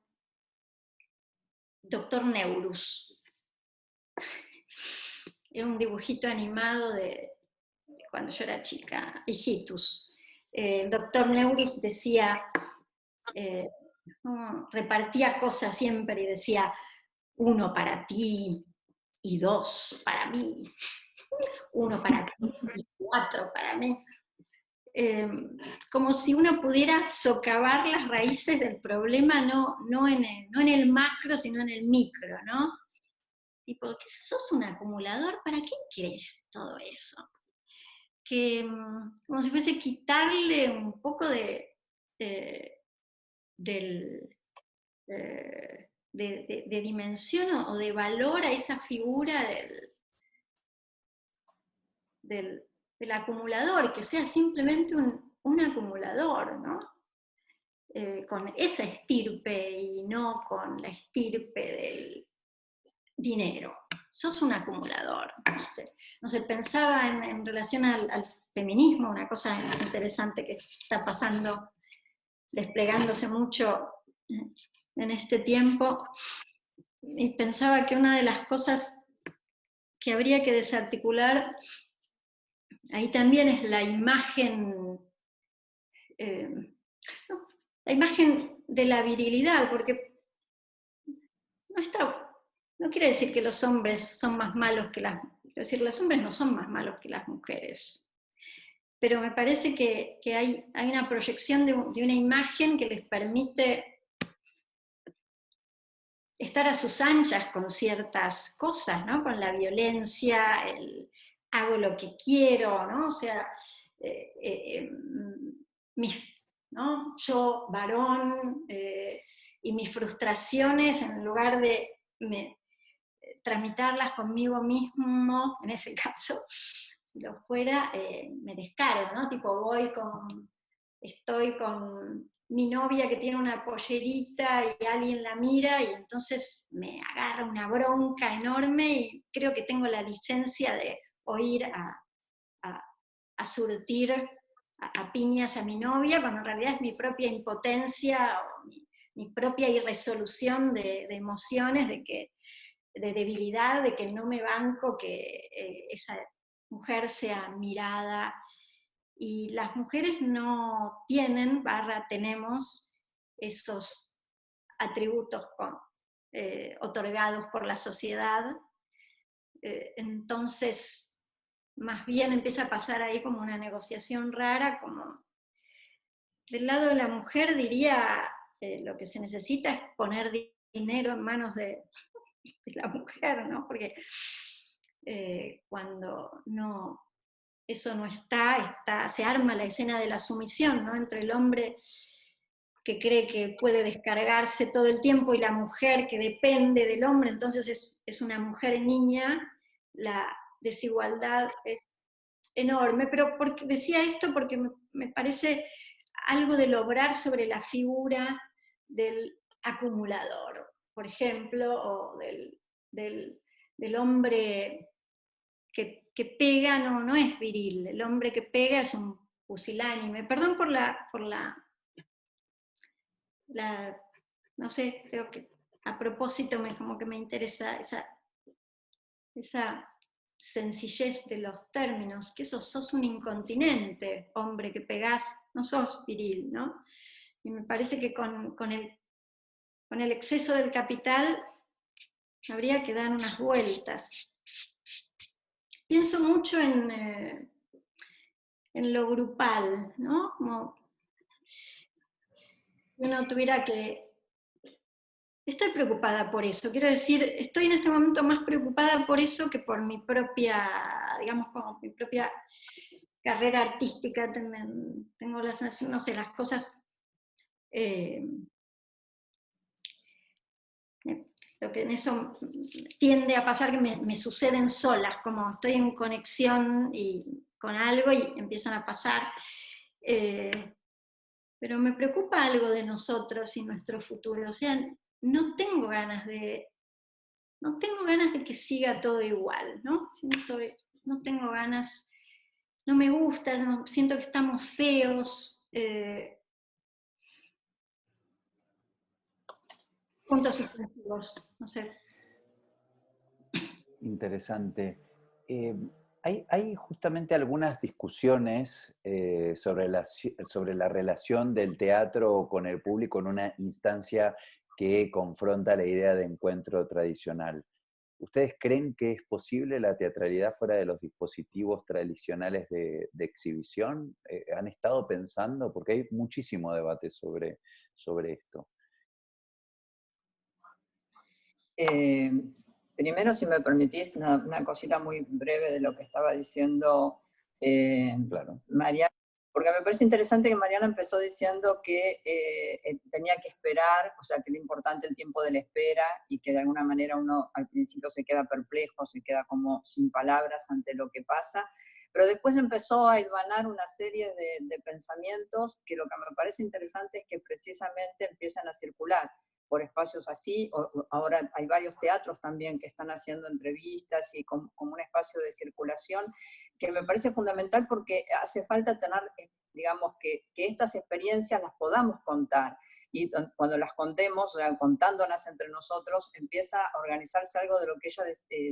C: Doctor Neurus. Era un dibujito animado de cuando yo era chica, Hijitus. El Doctor Neurus decía, repartía cosas siempre y decía, 1 para ti y 2 para mí, 1 para ti y 4 para mí. Como si uno pudiera socavar las raíces del problema, no en el macro, sino en el micro, ¿no? Tipo, ¿qué sos un acumulador? ¿Para qué querés todo eso? Que como si fuese quitarle un poco de dimensión o de valor a esa figura del acumulador, que sea simplemente un acumulador, ¿no? Con esa estirpe y no con la estirpe del dinero. Sos un acumulador, ¿viste? No sé, pensaba en relación al feminismo, una cosa interesante que está pasando, desplegándose mucho en este tiempo, y pensaba que una de las cosas que habría que desarticular ahí también es la imagen, la imagen de la virilidad, porque no quiere decir que los hombres son más malos que las mujeres, es decir, los hombres no son más malos que las mujeres, pero me parece que hay una proyección de una imagen que les permite estar a sus anchas con ciertas cosas, ¿no? Con la violencia, el hago lo que quiero, ¿no? O sea, ¿no? Yo, varón, y mis frustraciones, en lugar de tramitarlas conmigo mismo, en ese caso, si lo fuera, me descargo, ¿no? Tipo, estoy con mi novia que tiene una pollerita y alguien la mira y entonces me agarra una bronca enorme y creo que tengo la licencia de oír a surtir a piñas a mi novia, cuando en realidad es mi propia impotencia o mi propia irresolución de emociones, de debilidad, de que no me banco que esa mujer sea mirada. Y las mujeres no tienen, tenemos esos atributos otorgados por la sociedad. Entonces, más bien empieza a pasar ahí como una negociación rara, como del lado de la mujer diría, lo que se necesita es poner dinero en manos de la mujer, ¿no? Porque cuando eso no está, se arma la escena de la sumisión, ¿no? Entre el hombre que cree que puede descargarse todo el tiempo y la mujer que depende del hombre, entonces es una mujer niña, la desigualdad es enorme, pero decía esto porque me parece algo del obrar sobre la figura del acumulador, por ejemplo, o del hombre que pega, no es viril, el hombre que pega es un pusilánime. Perdón por no sé, creo que a propósito como que me interesa esa sencillez de los términos, que sos un incontinente, hombre que pegás, no sos viril, ¿no? Y me parece que con el exceso del capital habría que dar unas vueltas. Pienso mucho en lo grupal, ¿no? Como si uno tuviera que estoy preocupada por eso. Quiero decir, estoy en este momento más preocupada por eso que por mi propia, digamos, como mi propia carrera artística. Tengo la sensación, no sé, las cosas... lo que en eso tiende a pasar que me suceden solas, como estoy en conexión con algo y empiezan a pasar. Pero me preocupa algo de nosotros y nuestro futuro. O sea, no tengo ganas de que siga todo igual, ¿no? No tengo ganas, no me gusta, siento que estamos feos. Puntos suspensivos, no sé.
A: Interesante. Hay justamente algunas discusiones sobre la relación del teatro con el público en una instancia que confronta la idea de encuentro tradicional. ¿Ustedes creen que es posible la teatralidad fuera de los dispositivos tradicionales de exhibición? ¿Han estado pensando? Porque hay muchísimo debate sobre esto.
B: Primero, si me permitís, una cosita muy breve de lo que estaba diciendo
A: Claro.
B: Mariana, porque me parece interesante que Mariana empezó diciendo que tenía que esperar, o sea, que lo importante es el tiempo de la espera y que de alguna manera uno al principio se queda perplejo, se queda como sin palabras ante lo que pasa, pero después empezó a hilvanar una serie de pensamientos que lo que me parece interesante es que precisamente empiezan a circular por espacios así. Ahora hay varios teatros también que están haciendo entrevistas y como un espacio de circulación, que me parece fundamental porque hace falta tener, digamos, que estas experiencias las podamos contar. Y cuando las contemos, o sea, contándolas entre nosotros, empieza a organizarse algo de lo que ella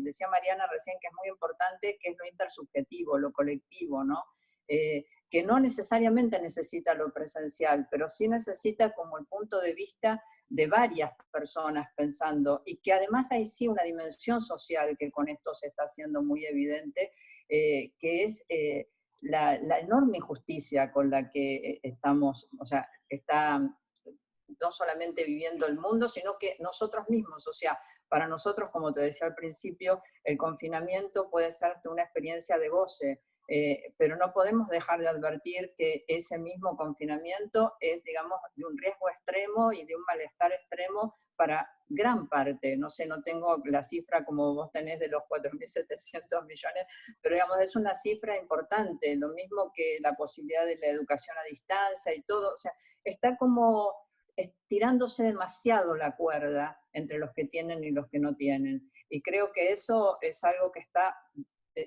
B: decía Mariana recién, que es muy importante, que es lo intersubjetivo, lo colectivo, ¿no? Que no necesariamente necesita lo presencial, pero sí necesita como el punto de vista de varias personas pensando, y que además hay sí una dimensión social que con esto se está haciendo muy evidente, que es la enorme injusticia con la que estamos, o sea, está no solamente viviendo el mundo, sino que nosotros mismos, o sea, para nosotros, como te decía al principio, el confinamiento puede ser una experiencia de goce, pero no podemos dejar de advertir que ese mismo confinamiento es, digamos, de un riesgo extremo y de un malestar extremo para gran parte. No sé, no tengo la cifra como vos tenés de los 4.700 millones, pero digamos, es una cifra importante, lo mismo que la posibilidad de la educación a distancia y todo, o sea, está como estirándose demasiado la cuerda entre los que tienen y los que no tienen. Y creo que eso es algo que está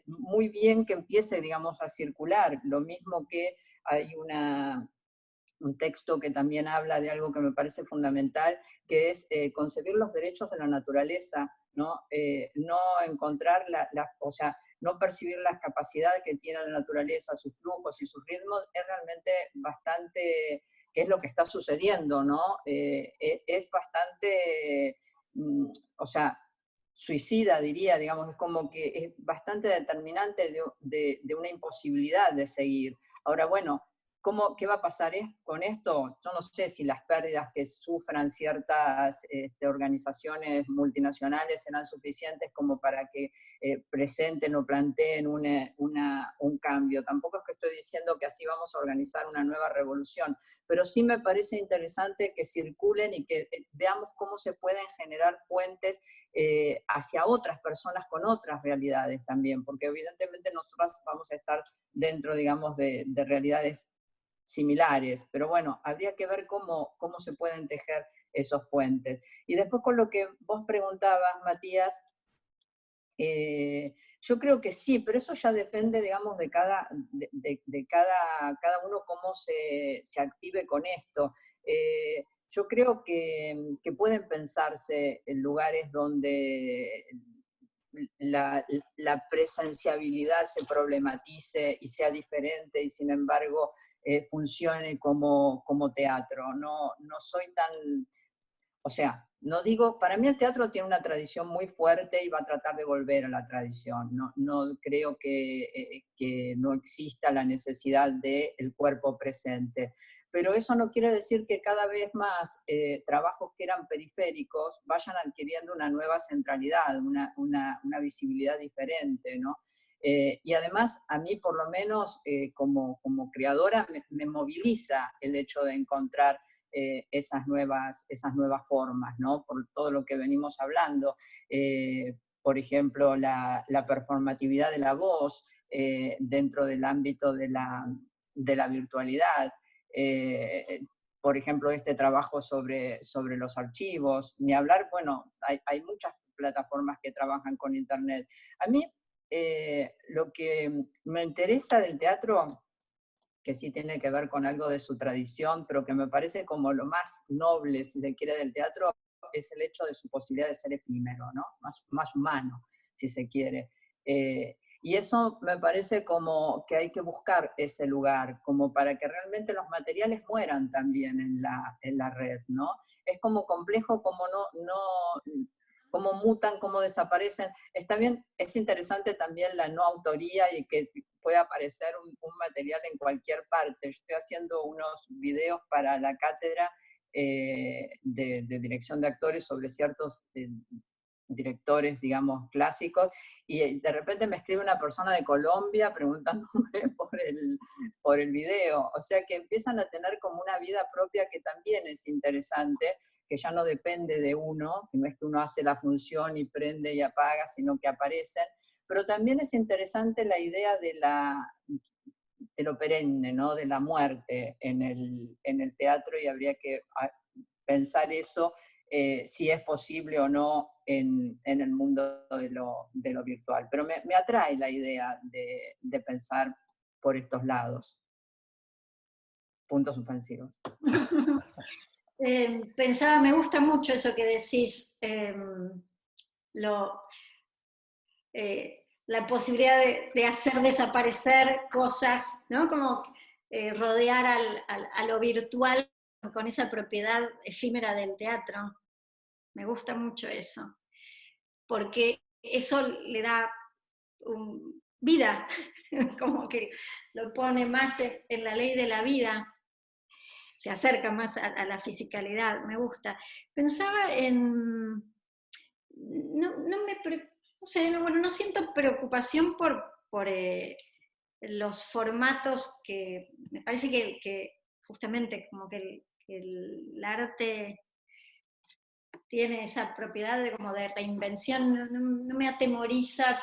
B: muy bien que empiece, digamos, a circular. Lo mismo que hay un texto que también habla de algo que me parece fundamental, que es concebir los derechos de la naturaleza, ¿no? No encontrar o sea, no percibir las capacidades que tiene la naturaleza, sus flujos y sus ritmos, es realmente bastante, que es lo que está sucediendo, ¿no? Es bastante, o sea, suicida, diría, digamos, es como que es bastante determinante de una imposibilidad de seguir. Ahora, bueno, ¿qué va a pasar con esto? Yo no sé si las pérdidas que sufran ciertas organizaciones multinacionales serán suficientes como para que presenten o planteen un cambio. Tampoco es que estoy diciendo que así vamos a organizar una nueva revolución, pero sí me parece interesante que circulen y que veamos cómo se pueden generar puentes hacia otras personas con otras realidades también, porque evidentemente nosotras vamos a estar dentro, digamos, de realidades similares, pero bueno, habría que ver cómo se pueden tejer esos puentes. Y después con lo que vos preguntabas, Matías, yo creo que sí, pero eso ya depende, digamos, de cada uno cómo se active con esto. Yo creo que pueden pensarse en lugares donde la presenciabilidad se problematice y sea diferente y sin embargo funcione como teatro. No soy tan, o sea, no digo, para mí el teatro tiene una tradición muy fuerte y va a tratar de volver a la tradición. No creo que no exista la necesidad del cuerpo presente. pero eso no quiere decir que cada vez más trabajos que eran periféricos vayan adquiriendo una nueva centralidad, una visibilidad diferente, ¿no? Y además, a mí por lo menos como creadora me moviliza el hecho de encontrar esas nuevas formas, ¿no? Por todo lo que venimos hablando. Por ejemplo, la performatividad de la voz dentro del ámbito de la virtualidad. Por ejemplo, este trabajo sobre los archivos, ni hablar, bueno, hay muchas plataformas que trabajan con Internet. A mí lo que me interesa del teatro, que sí tiene que ver con algo de su tradición, pero que me parece como lo más noble, si se quiere, del teatro, es el hecho de su posibilidad de ser efímero, ¿no? Más humano, si se quiere. Y eso me parece como que hay que buscar ese lugar, como para que realmente los materiales mueran también en la red, ¿no? Es como complejo, como cómo mutan, cómo desaparecen. Está bien, es interesante también la no autoría y que pueda aparecer un material en cualquier parte. Yo estoy haciendo unos videos para la cátedra de dirección de actores sobre ciertos directores, digamos, clásicos, y de repente me escribe una persona de Colombia preguntándome por el video. O sea que empiezan a tener como una vida propia que también es interesante, que ya no depende de uno, que no es que uno hace la función y prende y apaga, sino que aparecen. Pero también es interesante la idea de lo perenne, ¿no? De la muerte en el teatro, y habría que pensar eso, si es posible o no en el mundo de lo virtual. Pero me atrae la idea de pensar por estos lados. Puntos suspensivos.
C: Pensaba, me gusta mucho eso que decís, la posibilidad de hacer desaparecer cosas, ¿no? Como rodear a lo virtual con esa propiedad efímera del teatro. Me gusta mucho eso, porque eso le da vida, como que lo pone más en la ley de la vida, se acerca más a la fisicalidad, me gusta. Pensaba en... no siento preocupación por los formatos que... Me parece que justamente como que el arte tiene esa propiedad de reinvención, no me atemoriza.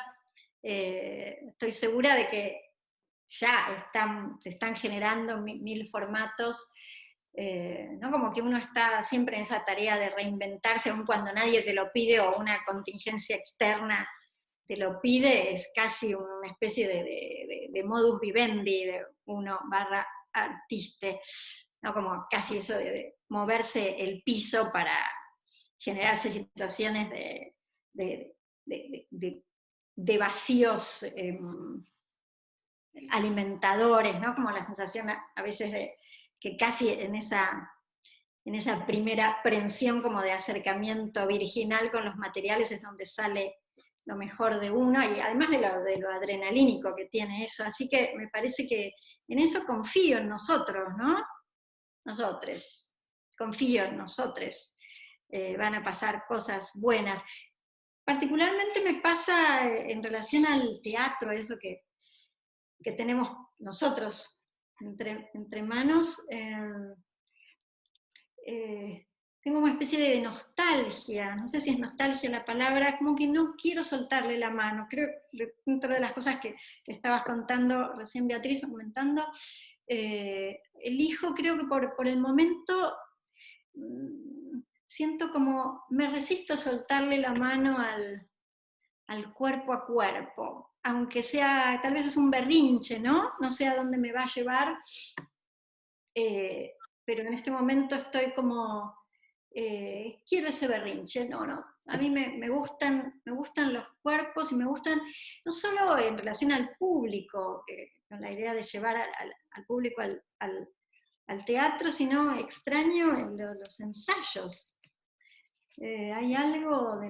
C: Estoy segura de que ya se están generando mil formatos, ¿no? Como que uno está siempre en esa tarea de reinventarse, aun cuando nadie te lo pide o una contingencia externa te lo pide, es casi una especie de modus vivendi de uno / artiste, ¿no? Como casi eso de moverse el piso para generarse situaciones de vacíos alimentadores, ¿no? Como la sensación a veces de que casi en esa primera aprehensión como de acercamiento virginal con los materiales es donde sale lo mejor de uno, y además de lo adrenalínico que tiene eso. Así que me parece que en eso confío en nosotros, ¿no? Nosotros. Confío en nosotros. Van a pasar cosas buenas. Particularmente me pasa en relación al teatro, eso que tenemos nosotros entre manos. Tengo una especie de nostalgia, no sé si es nostalgia la palabra, como que no quiero soltarle la mano. Creo que dentro de las cosas que estabas contando recién, Beatriz, o comentando, elijo, creo que por el momento, siento como, me resisto a soltarle la mano al cuerpo a cuerpo, aunque sea, tal vez es un berrinche, ¿no? No sé a dónde me va a llevar, pero en este momento estoy como, quiero ese berrinche, no, a mí me gustan los cuerpos, y me gustan, no solo en relación al público, con la idea de llevar al público al teatro, sino extraño en los ensayos. Hay algo de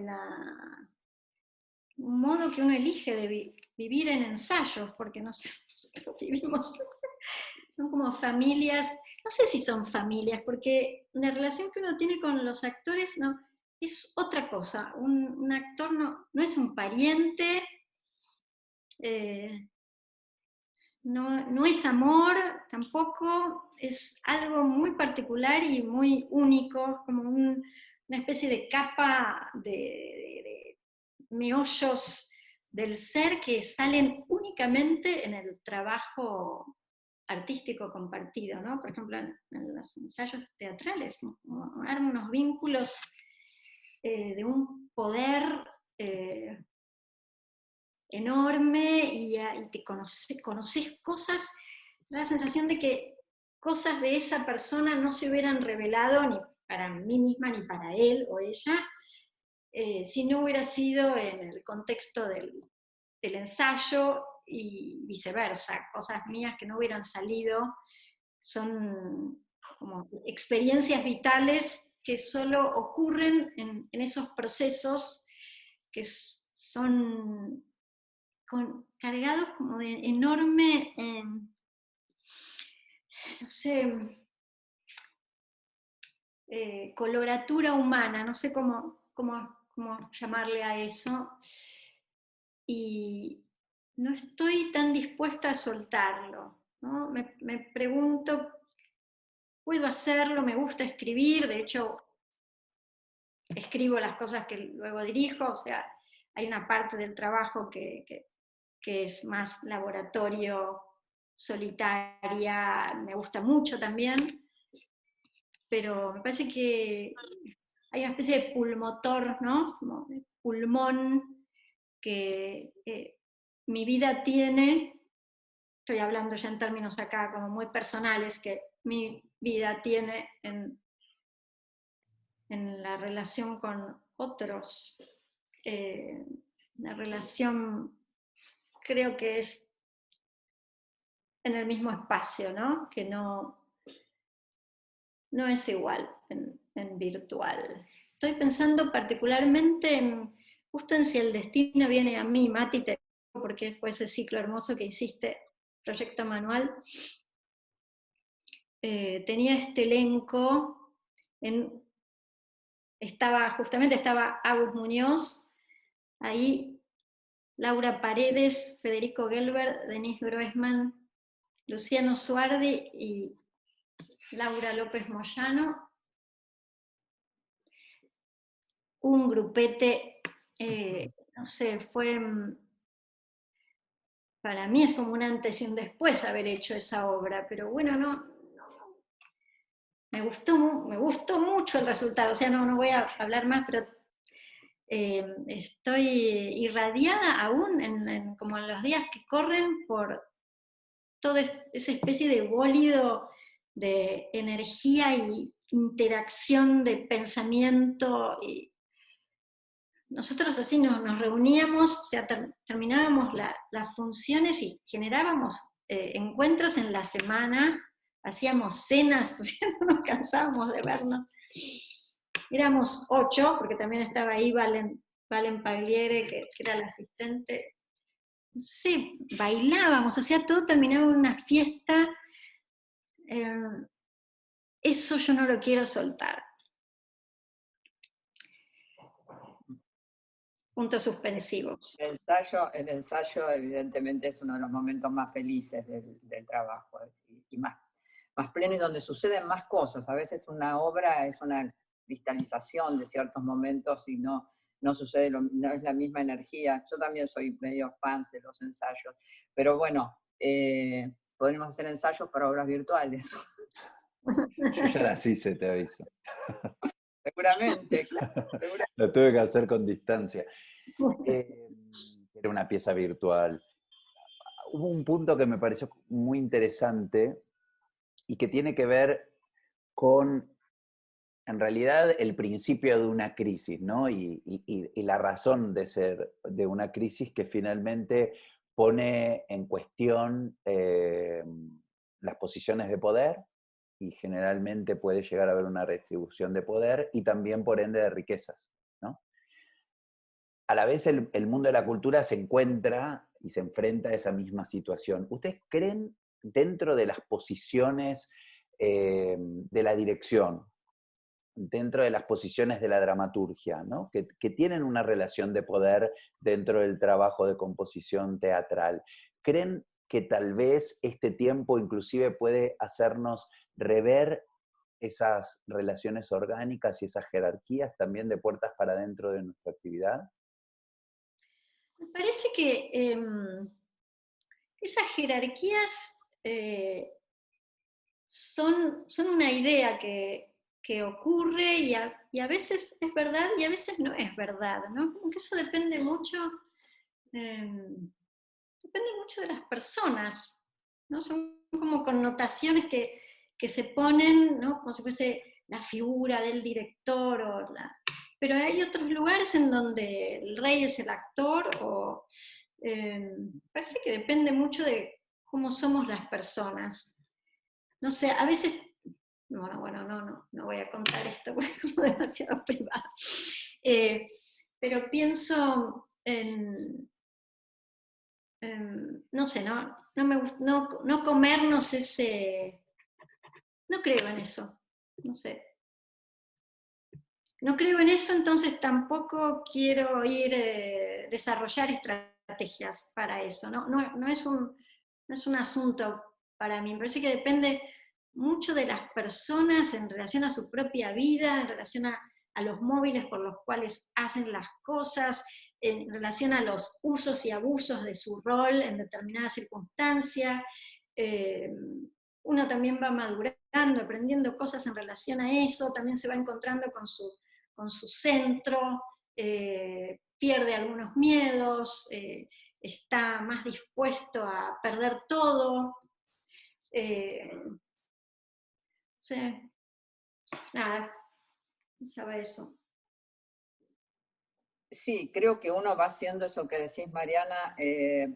C: un modo que uno elige de vivir en ensayos, porque no sé, vivimos, son como familias no sé si son familias, porque la relación que uno tiene con los actores no, es otra cosa. Un actor no es un pariente, no es amor tampoco, es algo muy particular y muy único, como una especie de capa de meollos del ser que salen únicamente en el trabajo artístico compartido, ¿no? Por ejemplo, en los ensayos teatrales, ¿no? Arma unos vínculos de un poder enorme y te conoces cosas, da la sensación de que cosas de esa persona no se hubieran revelado ni para mí misma ni para él o ella, si no hubiera sido en el contexto del ensayo y viceversa, cosas mías que no hubieran salido, son como experiencias vitales que solo ocurren en esos procesos que son cargados como de enorme, no sé, coloratura humana, no sé cómo llamarle a eso, y no estoy tan dispuesta a soltarlo, ¿no? Me pregunto, ¿puedo hacerlo? Me gusta escribir, de hecho, escribo las cosas que luego dirijo, o sea, hay una parte del trabajo que es más laboratorio, solitaria, me gusta mucho también, pero me parece que hay una especie de pulmotor, ¿no? Como de pulmón que mi vida tiene, estoy hablando ya en términos acá como muy personales, que mi vida tiene en la relación con otros. La relación creo que es en el mismo espacio, ¿no? Que no es igual en virtual. Estoy pensando particularmente justo en si el destino viene a mí, Mati, porque fue ese ciclo hermoso que hiciste, Proyecto Manual. Tenía este elenco, estaba Agus Muñoz, ahí Laura Paredes, Federico Gelber, Denise Groesman, Luciano Suardi y Laura López Moyano. Un grupete, no sé, para mí es como un antes y un después haber hecho esa obra, pero bueno, me gustó mucho el resultado, o sea, no voy a hablar más, pero estoy irradiada aún como en los días que corren por toda esa especie de bólido de energía y interacción de pensamiento. Y nosotros así nos reuníamos, o sea, terminábamos las funciones y generábamos encuentros en la semana, hacíamos cenas, o sea, no nos cansábamos de vernos. Éramos 8, porque también estaba ahí Valen Pagliere, que era la asistente. No sé, bailábamos, o sea, todo terminaba en una fiesta. Eso yo no lo quiero soltar. Puntos suspensivos.
B: El ensayo evidentemente es uno de los momentos más felices del trabajo y más pleno, y donde suceden más cosas. A veces una obra es una cristalización de ciertos momentos y no sucede, no es la misma energía. Yo también soy medio fan de los ensayos, pero bueno, podemos hacer ensayos para obras virtuales.
A: Yo ya las hice, te aviso.
B: Seguramente, claro.
A: Lo tuve que hacer con distancia. Era una pieza virtual. Hubo un punto que me pareció muy interesante y que tiene que ver con, en realidad, el principio de una crisis, ¿no? Y la razón de ser de una crisis que finalmente pone en cuestión las posiciones de poder, y generalmente puede llegar a haber una redistribución de poder y también, por ende, de riquezas, ¿no? A la vez el mundo de la cultura se encuentra y se enfrenta a esa misma situación. ¿Ustedes creen, dentro de las posiciones de la dirección, dentro de las posiciones de la dramaturgia, ¿no? Que tienen una relación de poder dentro del trabajo de composición teatral. ¿Creen que tal vez este tiempo inclusive puede hacernos rever esas relaciones orgánicas y esas jerarquías también de puertas para adentro de nuestra actividad?
C: Me parece que esas jerarquías son una idea que ocurre y a veces es verdad y a veces no es verdad, ¿no? Como que eso depende mucho de las personas, ¿no? Son como connotaciones que se ponen, ¿no? Como si fuese la figura del director, pero hay otros lugares en donde el rey es el actor, parece que depende mucho de cómo somos las personas. No sé, a veces, bueno, no voy a contar esto porque es como demasiado privado. Pero pienso no sé, no comernos no creo en eso, no sé. No creo en eso, entonces tampoco quiero desarrollar estrategias para eso. No es un asunto para mí. Me parece que depende mucho de las personas en relación a su propia vida, en relación a los móviles por los cuales hacen las cosas, en relación a los usos y abusos de su rol en determinadas circunstancias. Uno también va madurando, aprendiendo cosas en relación a eso, también se va encontrando con su centro, pierde algunos miedos, está más dispuesto a perder todo. Sí, nada, pensaba eso.
B: Sí, creo que uno va haciendo eso que decís, Mariana,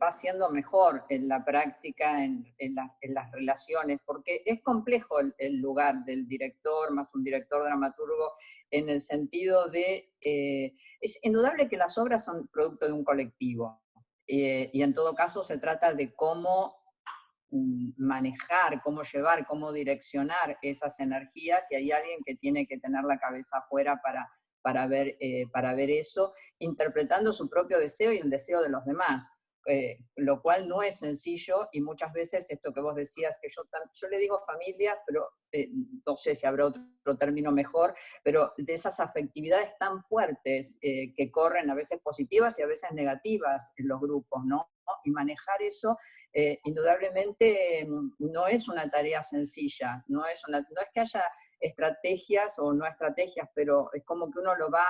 B: va siendo mejor en la práctica, en las relaciones, porque es complejo el lugar del director, más un director dramaturgo, en el sentido de, es indudable que las obras son producto de un colectivo, y en todo caso se trata de cómo manejar, cómo llevar, cómo direccionar esas energías, y hay alguien que tiene que tener la cabeza afuera para ver eso, interpretando su propio deseo y el deseo de los demás, lo cual no es sencillo, y muchas veces esto que vos decías, que yo le digo familia, pero no sé si habrá otro término mejor, pero de esas afectividades tan fuertes que corren, a veces positivas y a veces negativas en los grupos, ¿no? Y manejar eso, indudablemente no es una tarea sencilla, no es que haya estrategias o no estrategias, pero es como que uno lo va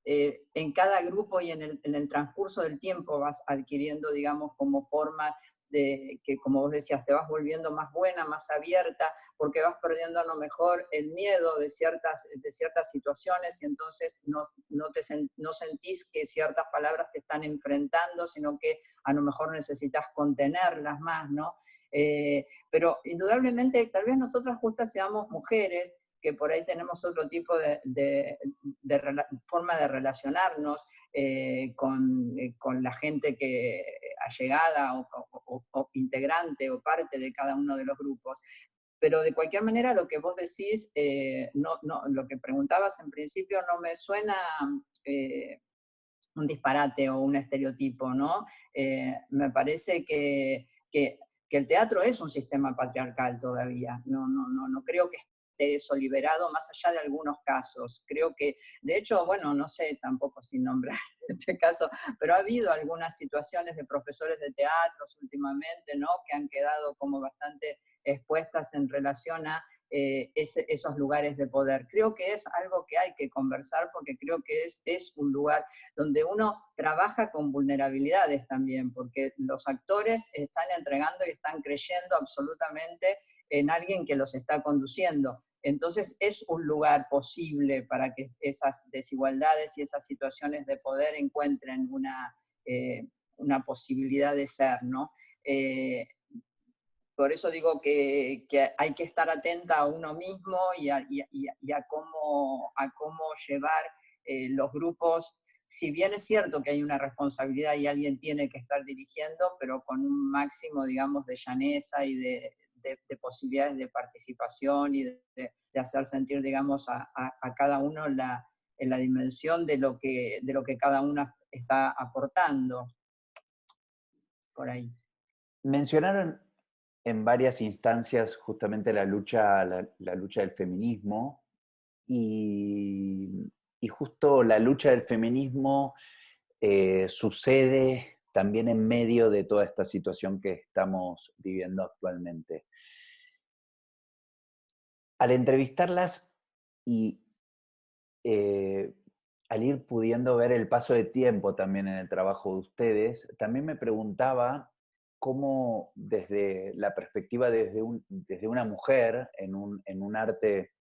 B: en cada grupo y en el transcurso del tiempo vas adquiriendo, digamos, como forma de que, como vos decías, te vas volviendo más buena, más abierta, porque vas perdiendo a lo mejor el miedo de ciertas situaciones, y entonces no sentís que ciertas palabras te están enfrentando, sino que a lo mejor necesitas contenerlas más, ¿no? Pero indudablemente, tal vez nosotras justas seamos mujeres, que por ahí tenemos otro tipo de forma de relacionarnos con la gente que allegada o integrante o parte de cada uno de los grupos. Pero de cualquier manera, lo que vos decís, lo que preguntabas en principio no me suena un disparate o un estereotipo, ¿no? Me parece que el teatro es un sistema patriarcal todavía. No creo que esté eso liberado, más allá de algunos casos. Creo que, de hecho, bueno, no sé tampoco sin nombrar este caso, pero ha habido algunas situaciones de profesores de teatros últimamente, ¿no? Que han quedado como bastante expuestas en relación a esos lugares de poder. Creo que es algo que hay que conversar, porque creo que es un lugar donde uno trabaja con vulnerabilidades también, porque los actores están entregando y están creyendo absolutamente en alguien que los está conduciendo. Entonces es un lugar posible para que esas desigualdades y esas situaciones de poder encuentren una posibilidad de ser, ¿no? Por eso digo que hay que estar atenta a uno mismo y a cómo llevar los grupos, si bien es cierto que hay una responsabilidad y alguien tiene que estar dirigiendo, pero con un máximo, digamos, de llaneza y de de posibilidades de participación y de hacer sentir, digamos, a cada uno en la dimensión de lo que cada una está aportando por ahí.
A: Mencionaron en varias instancias justamente la lucha del feminismo y justo la lucha del feminismo sucede también en medio de toda esta situación que estamos viviendo actualmente. Al entrevistarlas y eh, al ir pudiendo ver el paso de tiempo también en el trabajo de ustedes, también me preguntaba cómo desde la perspectiva desde una mujer en un arte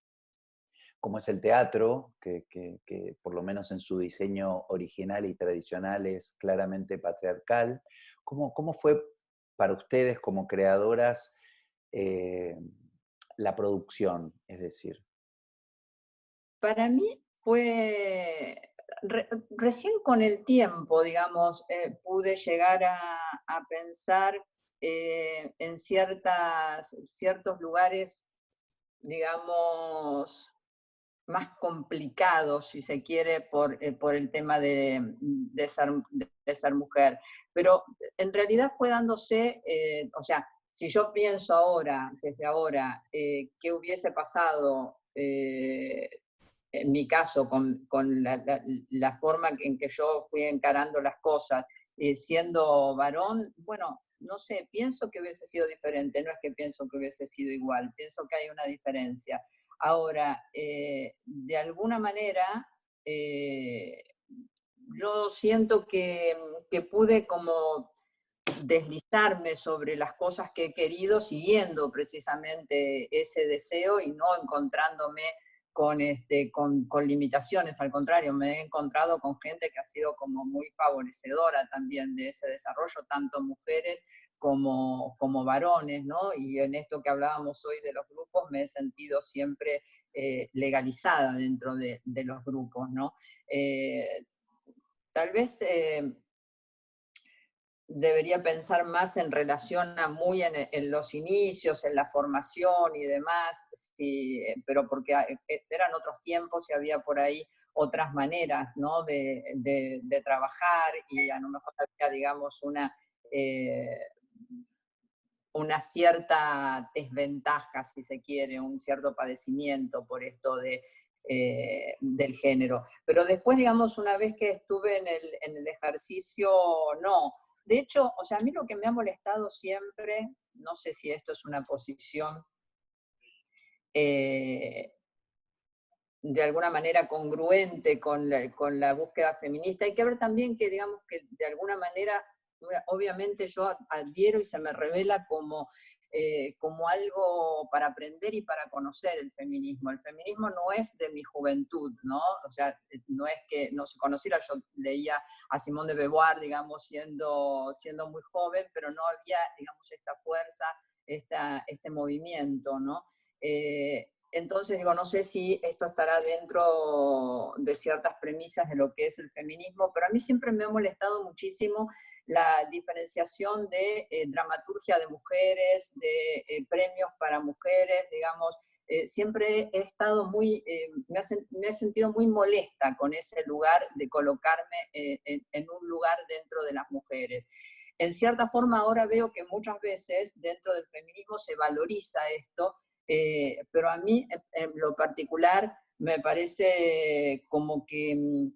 A: como es el teatro, que por lo menos en su diseño original y tradicional es claramente patriarcal, ¿cómo fue para ustedes como creadoras eh, la producción? Es decir,
B: Para mí fue recién con el tiempo, digamos, pude llegar a pensar en ciertos lugares, digamos, más complicados, si se quiere, por el tema de ser mujer. Pero en realidad fue dándose, o sea, si yo pienso ahora, desde ahora, qué hubiese pasado en mi caso, con la forma en que yo fui encarando las cosas, siendo varón, bueno, no sé, pienso que hubiese sido diferente, no es que pienso que hubiese sido igual, pienso que hay una diferencia. Ahora, de alguna manera, yo siento que pude como deslizarme sobre las cosas que he querido siguiendo precisamente ese deseo y no encontrándome con limitaciones, al contrario, me he encontrado con gente que ha sido como muy favorecedora también de ese desarrollo, tanto mujeres como varones, ¿no? Y en esto que hablábamos hoy de los grupos, me he sentido siempre legalizada dentro de los grupos, ¿no? Eh, Tal vez debería pensar más en relación a muy en los inicios, en la formación y demás, sí, pero porque eran otros tiempos y había por ahí otras maneras, ¿no? de trabajar y a lo mejor había, digamos, eh, una cierta desventaja, si se quiere, un cierto padecimiento por esto del género. Pero después, digamos, una vez que estuve en el ejercicio, no. De hecho, o sea, a mí lo que me ha molestado siempre, no sé si esto es una posición eh, de alguna manera congruente con la búsqueda feminista, hay que ver también que, digamos, que de alguna manera, obviamente yo adhiero y se me revela como algo para aprender y para conocer el feminismo. El feminismo no es de mi juventud, ¿no? O sea, no es que no se conociera, yo leía a Simone de Beauvoir, digamos, siendo muy joven, pero no había, digamos, esta fuerza, este movimiento, ¿no? Entonces, digo, no sé si esto estará dentro de ciertas premisas de lo que es el feminismo, pero a mí siempre me ha molestado muchísimo la diferenciación de dramaturgia de mujeres, de premios para mujeres, digamos. Siempre he estado me he sentido muy molesta con ese lugar de colocarme en un lugar dentro de las mujeres. En cierta forma ahora veo que muchas veces dentro del feminismo se valoriza esto, pero a mí en lo particular me parece como que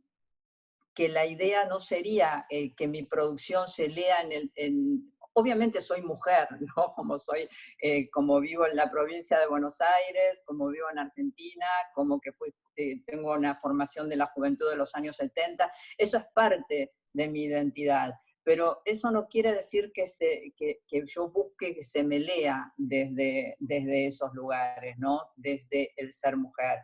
B: la idea no sería que mi producción se lea obviamente soy mujer, ¿no? Como vivo en la provincia de Buenos Aires, como vivo en Argentina, como que tengo una formación de la juventud de los años 70, eso es parte de mi identidad. Pero eso no quiere decir que yo busque que se me lea desde esos lugares, ¿no? Desde el ser mujer.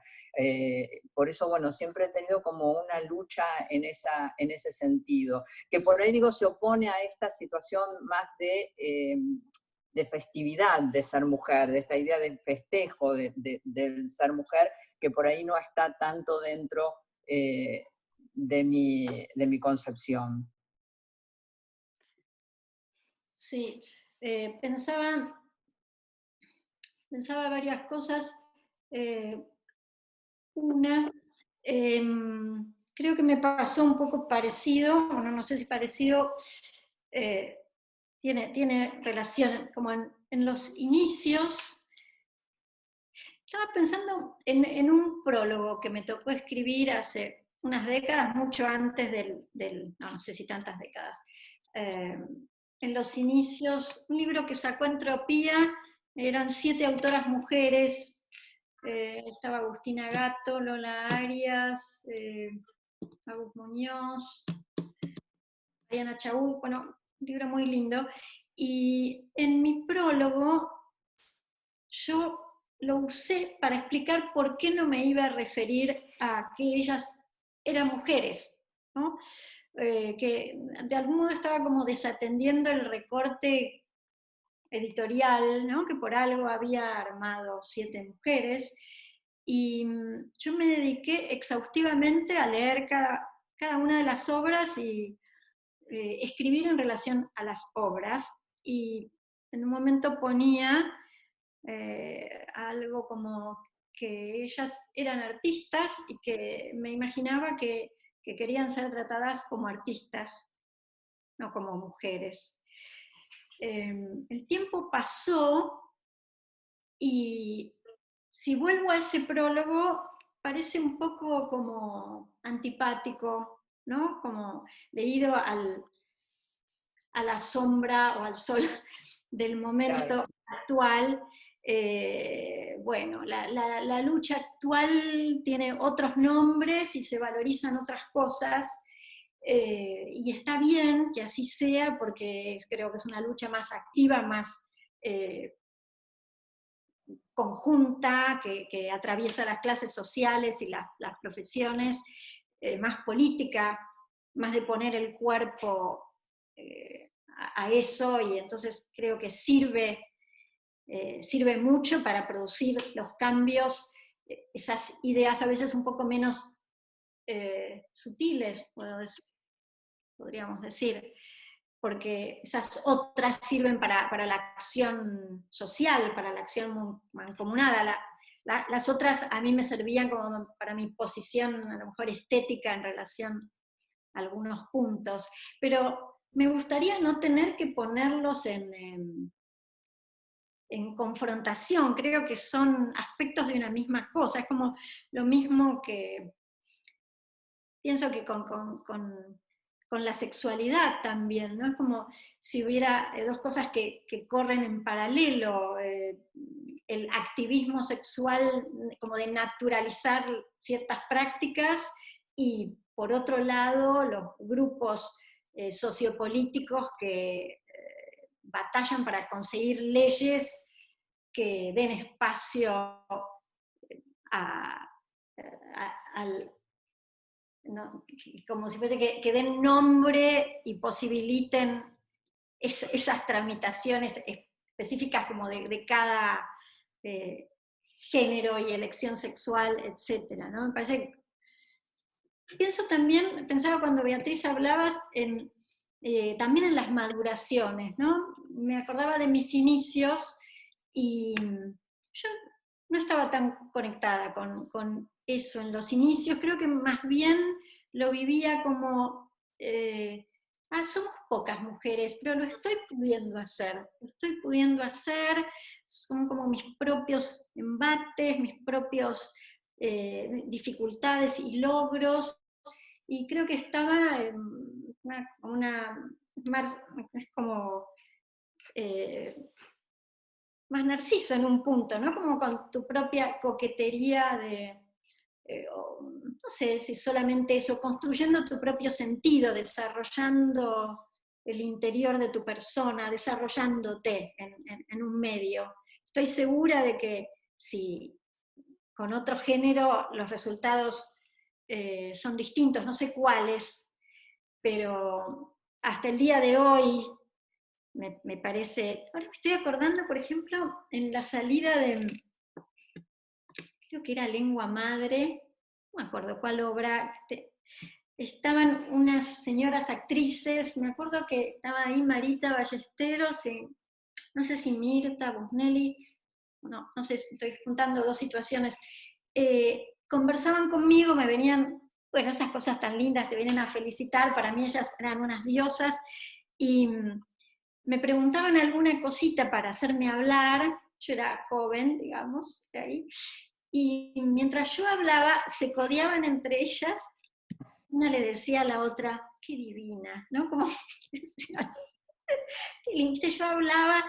B: Por eso, bueno, siempre he tenido como una lucha en ese sentido, que por ahí digo se opone a esta situación más de festividad de ser mujer, de esta idea del festejo del ser mujer, que por ahí no está tanto dentro de mi concepción.
C: Sí, pensaba pensaba varias cosas. Una, creo que me pasó un poco parecido, bueno, no sé si parecido, tiene relación, como en los inicios. Estaba pensando en un prólogo que me tocó escribir hace unas décadas, mucho antes no sé si tantas décadas, en los inicios, un libro que sacó Entropía, eran 7 autoras mujeres, estaba Agustina Gatto, Lola Arias, Agus Muñoz, Diana Chaú, bueno, un libro muy lindo. Y en mi prólogo yo lo usé para explicar por qué no me iba a referir a que ellas eran mujeres, ¿no? Que de algún modo estaba como desatendiendo el recorte editorial, ¿no? Que por algo había armado 7 mujeres, y yo me dediqué exhaustivamente a leer cada una de las obras y escribir en relación a las obras, y en un momento ponía algo como que ellas eran artistas y que me imaginaba que querían ser tratadas como artistas, no como mujeres. El tiempo pasó y si vuelvo a ese prólogo parece un poco como antipático, ¿no? Como leído a la sombra o al sol del momento actual. Bueno, la lucha actual tiene otros nombres y se valorizan otras cosas, y está bien que así sea, porque creo que es una lucha más activa, más conjunta, que atraviesa las clases sociales y las profesiones, más política, más de poner el cuerpo a eso, y entonces creo que sirve mucho para producir los cambios, esas ideas a veces un poco menos sutiles, podríamos decir, porque esas otras sirven para la acción social, para la acción mancomunada. Las otras a mí me servían como para mi posición, a lo mejor estética, en relación a algunos puntos, pero me gustaría no tener que ponerlos en confrontación. Creo que son aspectos de una misma cosa, es como lo mismo que pienso que con la sexualidad también, ¿no? Es como si hubiera dos cosas que corren en paralelo, el activismo sexual, como de naturalizar ciertas prácticas, y por otro lado los grupos sociopolíticos que batallan para conseguir leyes que den espacio al, ¿no? Como si fuese que den nombre y posibiliten esas tramitaciones específicas como de cada género y elección sexual, etc., ¿no? Me parece, pensaba cuando Beatriz hablabas también en las maduraciones, ¿no? Me acordaba de mis inicios y yo no estaba tan conectada con eso en los inicios, creo que más bien lo vivía como, somos pocas mujeres, pero lo estoy pudiendo hacer, son como mis propios embates, mis propios dificultades y logros, y creo que estaba en es como más narciso en un punto, ¿no? Como con tu propia coquetería no sé si solamente eso, construyendo tu propio sentido, desarrollando el interior de tu persona, desarrollándote en un medio. Estoy segura de que si con otro género los resultados son distintos, no sé cuáles, pero hasta el día de hoy me parece, ahora me estoy acordando, por ejemplo, en la salida creo que era Lengua Madre, no me acuerdo cuál obra, estaban unas señoras actrices, me acuerdo que estaba ahí Marita Ballesteros, y no sé si Mirta Busnelli, no sé, estoy juntando dos situaciones, conversaban conmigo, me venían, bueno, esas cosas tan lindas, te vienen a felicitar, para mí ellas eran unas diosas, y me preguntaban alguna cosita para hacerme hablar, yo era joven, digamos, ahí, y mientras yo hablaba, se codeaban entre ellas, una le decía a la otra, qué divina, ¿no? Como, qué linda, yo hablaba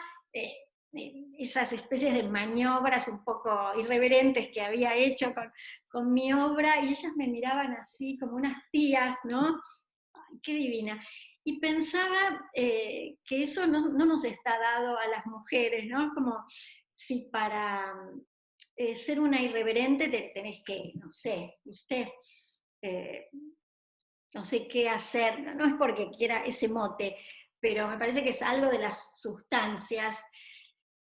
C: esas especies de maniobras un poco irreverentes que había hecho con mi obra, y ellas me miraban así como unas tías, ¿no? Ay, qué divina. Y pensaba que eso no nos está dado a las mujeres, ¿no? Como si para ser una irreverente tenés que, no sé, ¿viste? No sé qué hacer, no es porque quiera ese mote, pero me parece que es algo de las sustancias,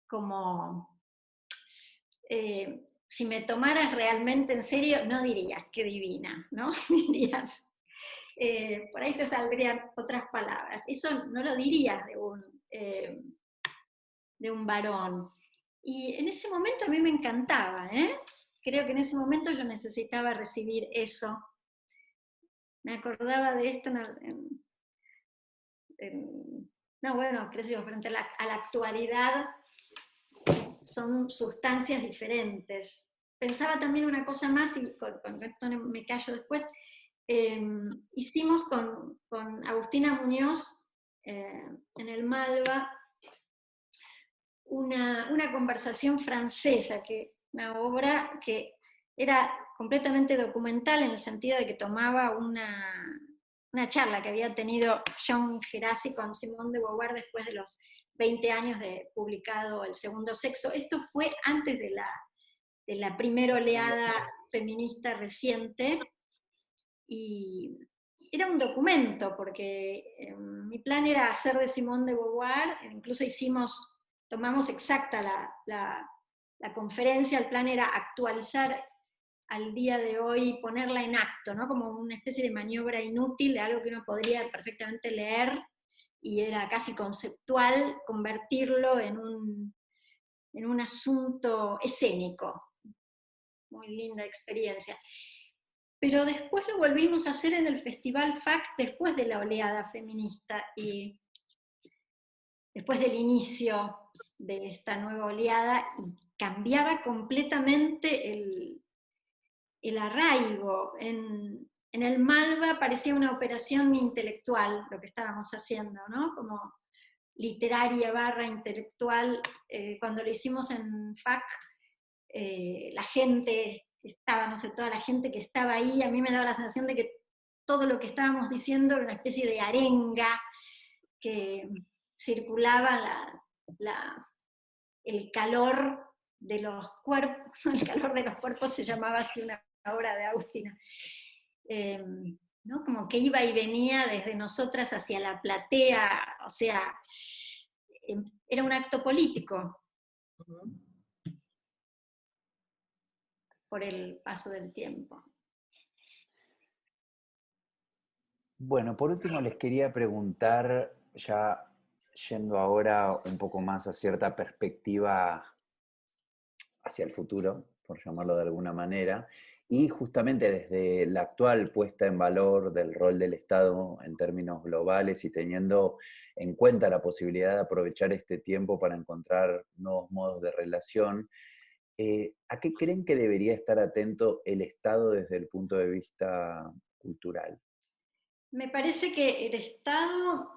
C: como si me tomaras realmente en serio, no dirías qué divina, ¿no? Dirías, por ahí te saldrían otras palabras. Eso no lo dirías de un varón. Y en ese momento a mí me encantaba, ¿eh? Creo que en ese momento yo necesitaba recibir eso. Me acordaba de esto no, bueno, creo que frente a la actualidad son sustancias diferentes. Pensaba también una cosa más, y con esto me callo después, hicimos con Agustina Muñoz en el Malva una conversación francesa, una obra que era completamente documental en el sentido de que tomaba una charla que había tenido Jean Gerasi con Simone de Beauvoir después de los 20 años de publicado El Segundo Sexo. Esto fue antes de la primera oleada feminista reciente, y era un documento, porque mi plan era hacer de Simone de Beauvoir, incluso tomamos exacta la conferencia, el plan era actualizar al día de hoy, ponerla en acto, ¿no? Como una especie de maniobra inútil, de algo que uno podría perfectamente leer, y era casi conceptual, convertirlo en un asunto escénico. Muy linda experiencia. Pero después lo volvimos a hacer en el Festival FAC, después de la oleada feminista, y después del inicio de esta nueva oleada, y cambiaba completamente el arraigo. En el Malva parecía una operación intelectual lo que estábamos haciendo, ¿no? Como literaria / intelectual. Cuando lo hicimos en FAC, la gente que estaba, no sé, toda la gente que estaba ahí, a mí me daba la sensación de que todo lo que estábamos diciendo era una especie de arenga que circulaba el calor de los cuerpos, el calor de los cuerpos se llamaba así una obra de Agustina, ¿no? Como que iba y venía desde nosotras hacia la platea, o sea, era un acto político por el paso del tiempo.
A: Bueno, por último les quería preguntar, ya yendo ahora un poco más a cierta perspectiva hacia el futuro, por llamarlo de alguna manera, y justamente desde la actual puesta en valor del rol del Estado en términos globales y teniendo en cuenta la posibilidad de aprovechar este tiempo para encontrar nuevos modos de relación, ¿a qué creen que debería estar atento el Estado desde el punto de vista cultural?
C: Me parece que el Estado,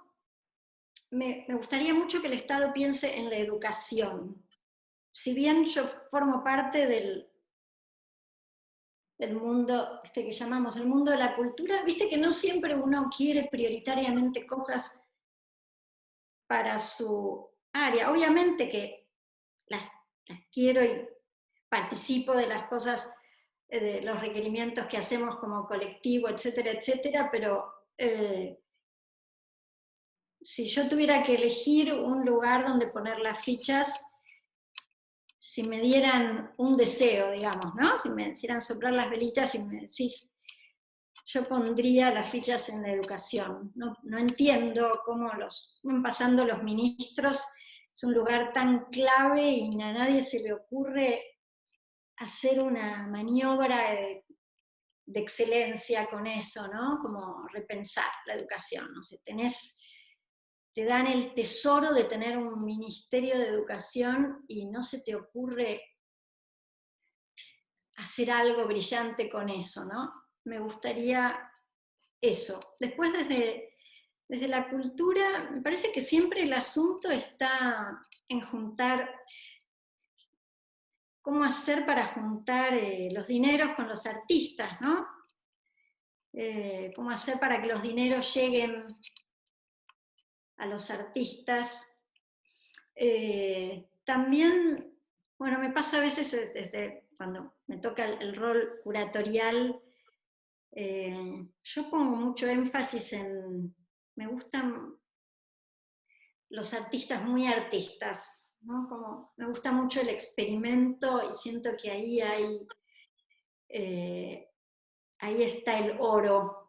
C: me gustaría mucho que el Estado piense en la educación. Si bien yo formo parte del mundo que llamamos el mundo de la cultura, viste que no siempre uno quiere prioritariamente cosas para su área. Obviamente que las quiero y participo de las cosas, de los requerimientos que hacemos como colectivo, etcétera, etcétera, pero si yo tuviera que elegir un lugar donde poner las fichas, si me dieran un deseo, digamos, ¿no? Si me hicieran soplar las velitas y me decís, yo pondría las fichas en la educación. No entiendo cómo van pasando los ministros es un lugar tan clave y a nadie se le ocurre hacer una maniobra de excelencia con eso, ¿no? Como repensar la educación, no sé, te dan el tesoro de tener un ministerio de educación y no se te ocurre hacer algo brillante con eso, ¿no? Me gustaría eso. Después desde la cultura, me parece que siempre el asunto está en juntar, cómo hacer para juntar los dineros con los artistas, ¿no? Cómo hacer para que los dineros lleguen a los artistas. También, bueno, me pasa a veces desde cuando me toca el rol curatorial, yo pongo mucho énfasis en, me gustan los artistas muy artistas, ¿no? Como me gusta mucho el experimento y siento que ahí está el oro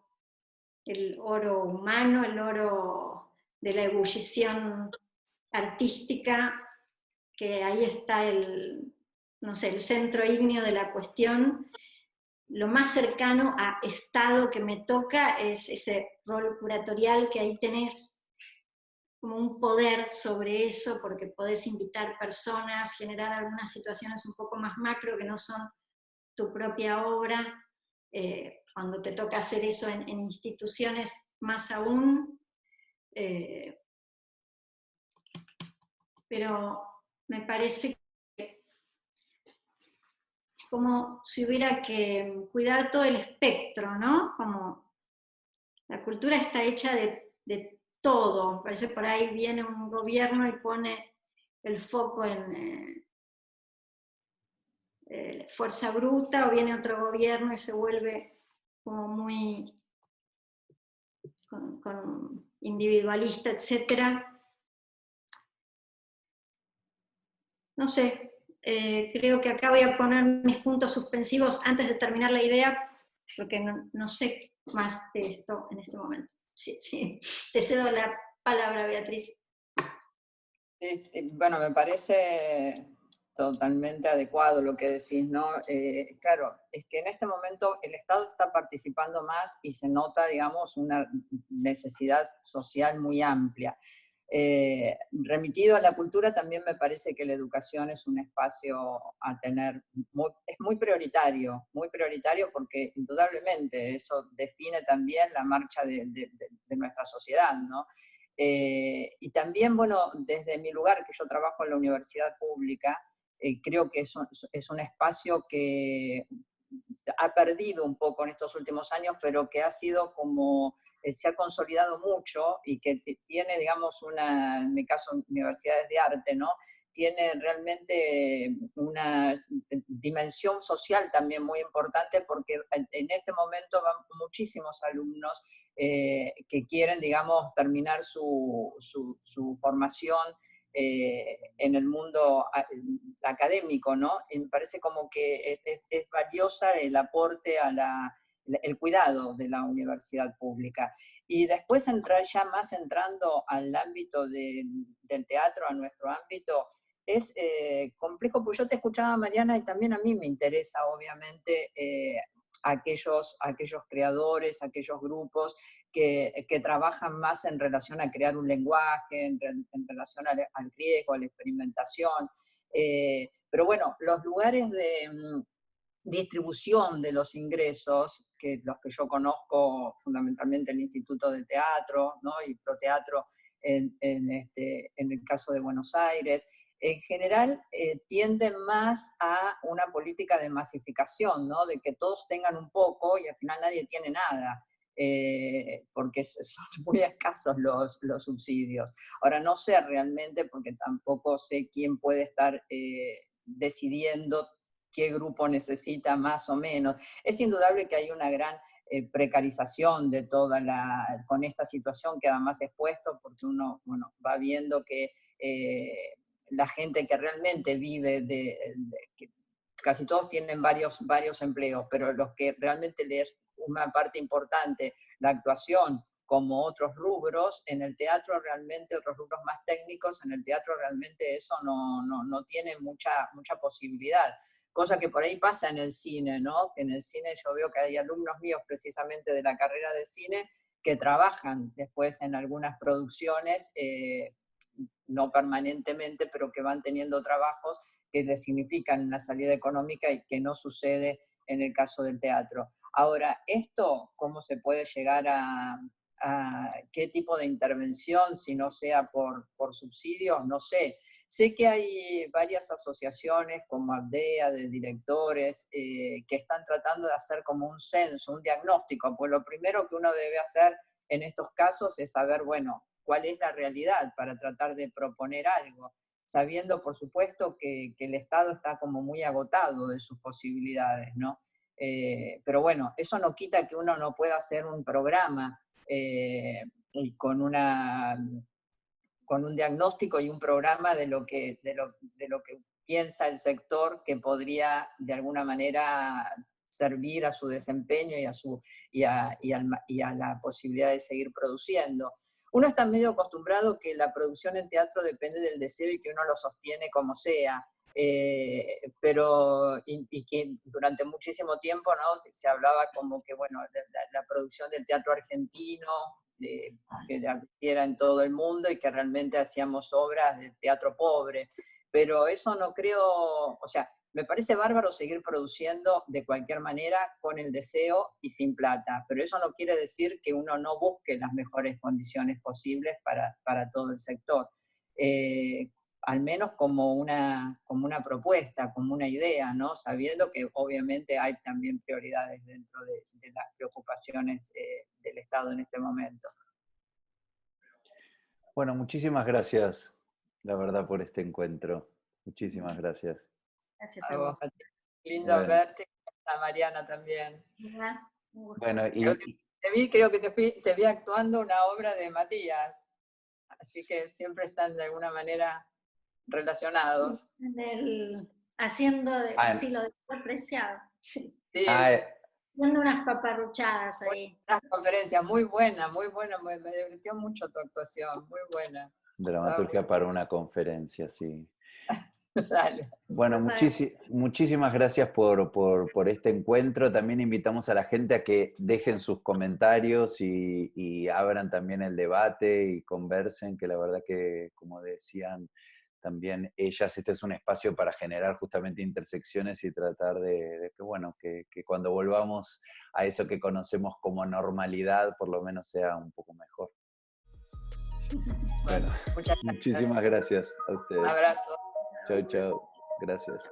C: humano, el oro de la ebullición artística, que ahí está no sé, el centro ígneo de la cuestión. Lo más cercano a estado que me toca es ese rol curatorial, que ahí tenés como un poder sobre eso, porque podés invitar personas, generar algunas situaciones un poco más macro que no son tu propia obra. Cuando te toca hacer eso en instituciones, más aún. Pero me parece que como si hubiera que cuidar todo el espectro, ¿no? Como la cultura está hecha de todo. Parece por ahí viene un gobierno y pone el foco en fuerza bruta, o viene otro gobierno y se vuelve como muy con individualista, etc. No sé, creo que acá voy a poner mis puntos suspensivos antes de terminar la idea, porque no sé más de esto en este momento. Sí, sí. Te cedo la palabra, Beatriz.
B: Bueno, me parece totalmente adecuado lo que decís, ¿no? Claro, es que en este momento el Estado está participando más y se nota, digamos, una necesidad social muy amplia. Remitido a la cultura, también me parece que la educación es un espacio a tener, es muy prioritario porque indudablemente eso define también la marcha de nuestra sociedad, ¿no? Y también, bueno, desde mi lugar, que yo trabajo en la universidad pública, creo que es un espacio que ha perdido un poco en estos últimos años, pero que ha sido como, se ha consolidado mucho y que tiene, digamos, en mi caso, universidades de arte, ¿no? Tiene realmente una dimensión social también muy importante, porque en este momento van muchísimos alumnos que quieren, digamos, terminar su formación en el mundo académico, ¿no? Y me parece como que es valiosa el aporte el cuidado de la universidad pública. Y después entrar ya más entrando al ámbito del teatro, a nuestro ámbito, es complejo, porque yo te escuchaba, Mariana, y también a mí me interesa, obviamente, aquellos creadores, aquellos grupos que trabajan más en relación a crear un lenguaje, en relación al riesgo, a la experimentación. Pero bueno, los lugares de distribución de los ingresos, que los que yo conozco fundamentalmente el Instituto de Teatro, ¿no? Y Proteatro en el caso de Buenos Aires, en general tienden más a una política de masificación, ¿no? De que todos tengan un poco y al final nadie tiene nada. Porque son muy escasos los subsidios. Ahora, no sé realmente, porque tampoco sé quién puede estar decidiendo qué grupo necesita más o menos. Es indudable que hay una gran precarización de con esta situación queda más expuesto, porque uno, bueno, va viendo que la gente que realmente vive que casi todos tienen varios empleos, pero los que realmente les una parte importante, la actuación como otros rubros. En el teatro realmente, otros rubros más técnicos, en el teatro realmente eso no tiene mucha posibilidad. Cosa que por ahí pasa en el cine, ¿no? Que en el cine yo veo que hay alumnos míos precisamente de la carrera de cine que trabajan después en algunas producciones, no permanentemente, pero que van teniendo trabajos que les significan una salida económica y que no sucede en el caso del teatro. Ahora, esto, ¿cómo se puede llegar a qué tipo de intervención, si no sea por subsidios? No sé. Sé que hay varias asociaciones como ABDEA, de directores, que están tratando de hacer como un censo, un diagnóstico, pues lo primero que uno debe hacer en estos casos es saber, bueno, cuál es la realidad para tratar de proponer algo, sabiendo, por supuesto, que el Estado está como muy agotado de sus posibilidades, ¿no? Pero bueno, eso no quita que uno no pueda hacer un programa y con un diagnóstico y un programa de lo que piensa el sector que podría de alguna manera servir a su desempeño y a la posibilidad de seguir produciendo. Uno está medio acostumbrado que la producción en teatro depende del deseo y que uno lo sostiene como sea, pero y que durante muchísimo tiempo, ¿no?, se hablaba como que, bueno, la producción del teatro argentino, que era en todo el mundo y que realmente hacíamos obras de teatro pobre, pero eso no creo, o sea, me parece bárbaro seguir produciendo de cualquier manera con el deseo y sin plata, pero eso no quiere decir que uno no busque las mejores condiciones posibles para todo el sector. Al menos como una propuesta, como una idea, ¿no? Sabiendo que obviamente hay también prioridades dentro de las preocupaciones del Estado en este momento.
A: Bueno, muchísimas gracias, la verdad, por este encuentro. Muchísimas gracias.
C: Gracias
B: A
C: a
B: vos,
C: vos.
B: lindo
A: Bueno,
B: verte, a Mariana también.
C: Hola, un gusto.
A: bueno,
B: Creo que te vi actuando una obra de Matías, así que siempre están de alguna manera relacionados.
C: Haciendo, sí,
A: ah,
C: lo de apreciado. Sí.
B: Sí,
A: ah,
C: Haciendo unas paparruchadas ahí.
B: buenas conferencias, muy buena, me divirtió mucho tu actuación, muy buena. Estaba
A: dramaturgia para una conferencia, sí.
B: Dale.
A: Bueno, muchísimas gracias por este encuentro. También invitamos a la gente a que dejen sus comentarios y abran también el debate y conversen, que la verdad que, como decían también ellas, este es un espacio para generar justamente intersecciones y tratar de que, bueno, que cuando volvamos a eso que conocemos como normalidad, por lo menos sea un poco mejor. Bueno,
B: Muchas gracias.
A: muchísimas gracias a ustedes.
B: Un abrazo.
A: Chau, chau. Gracias.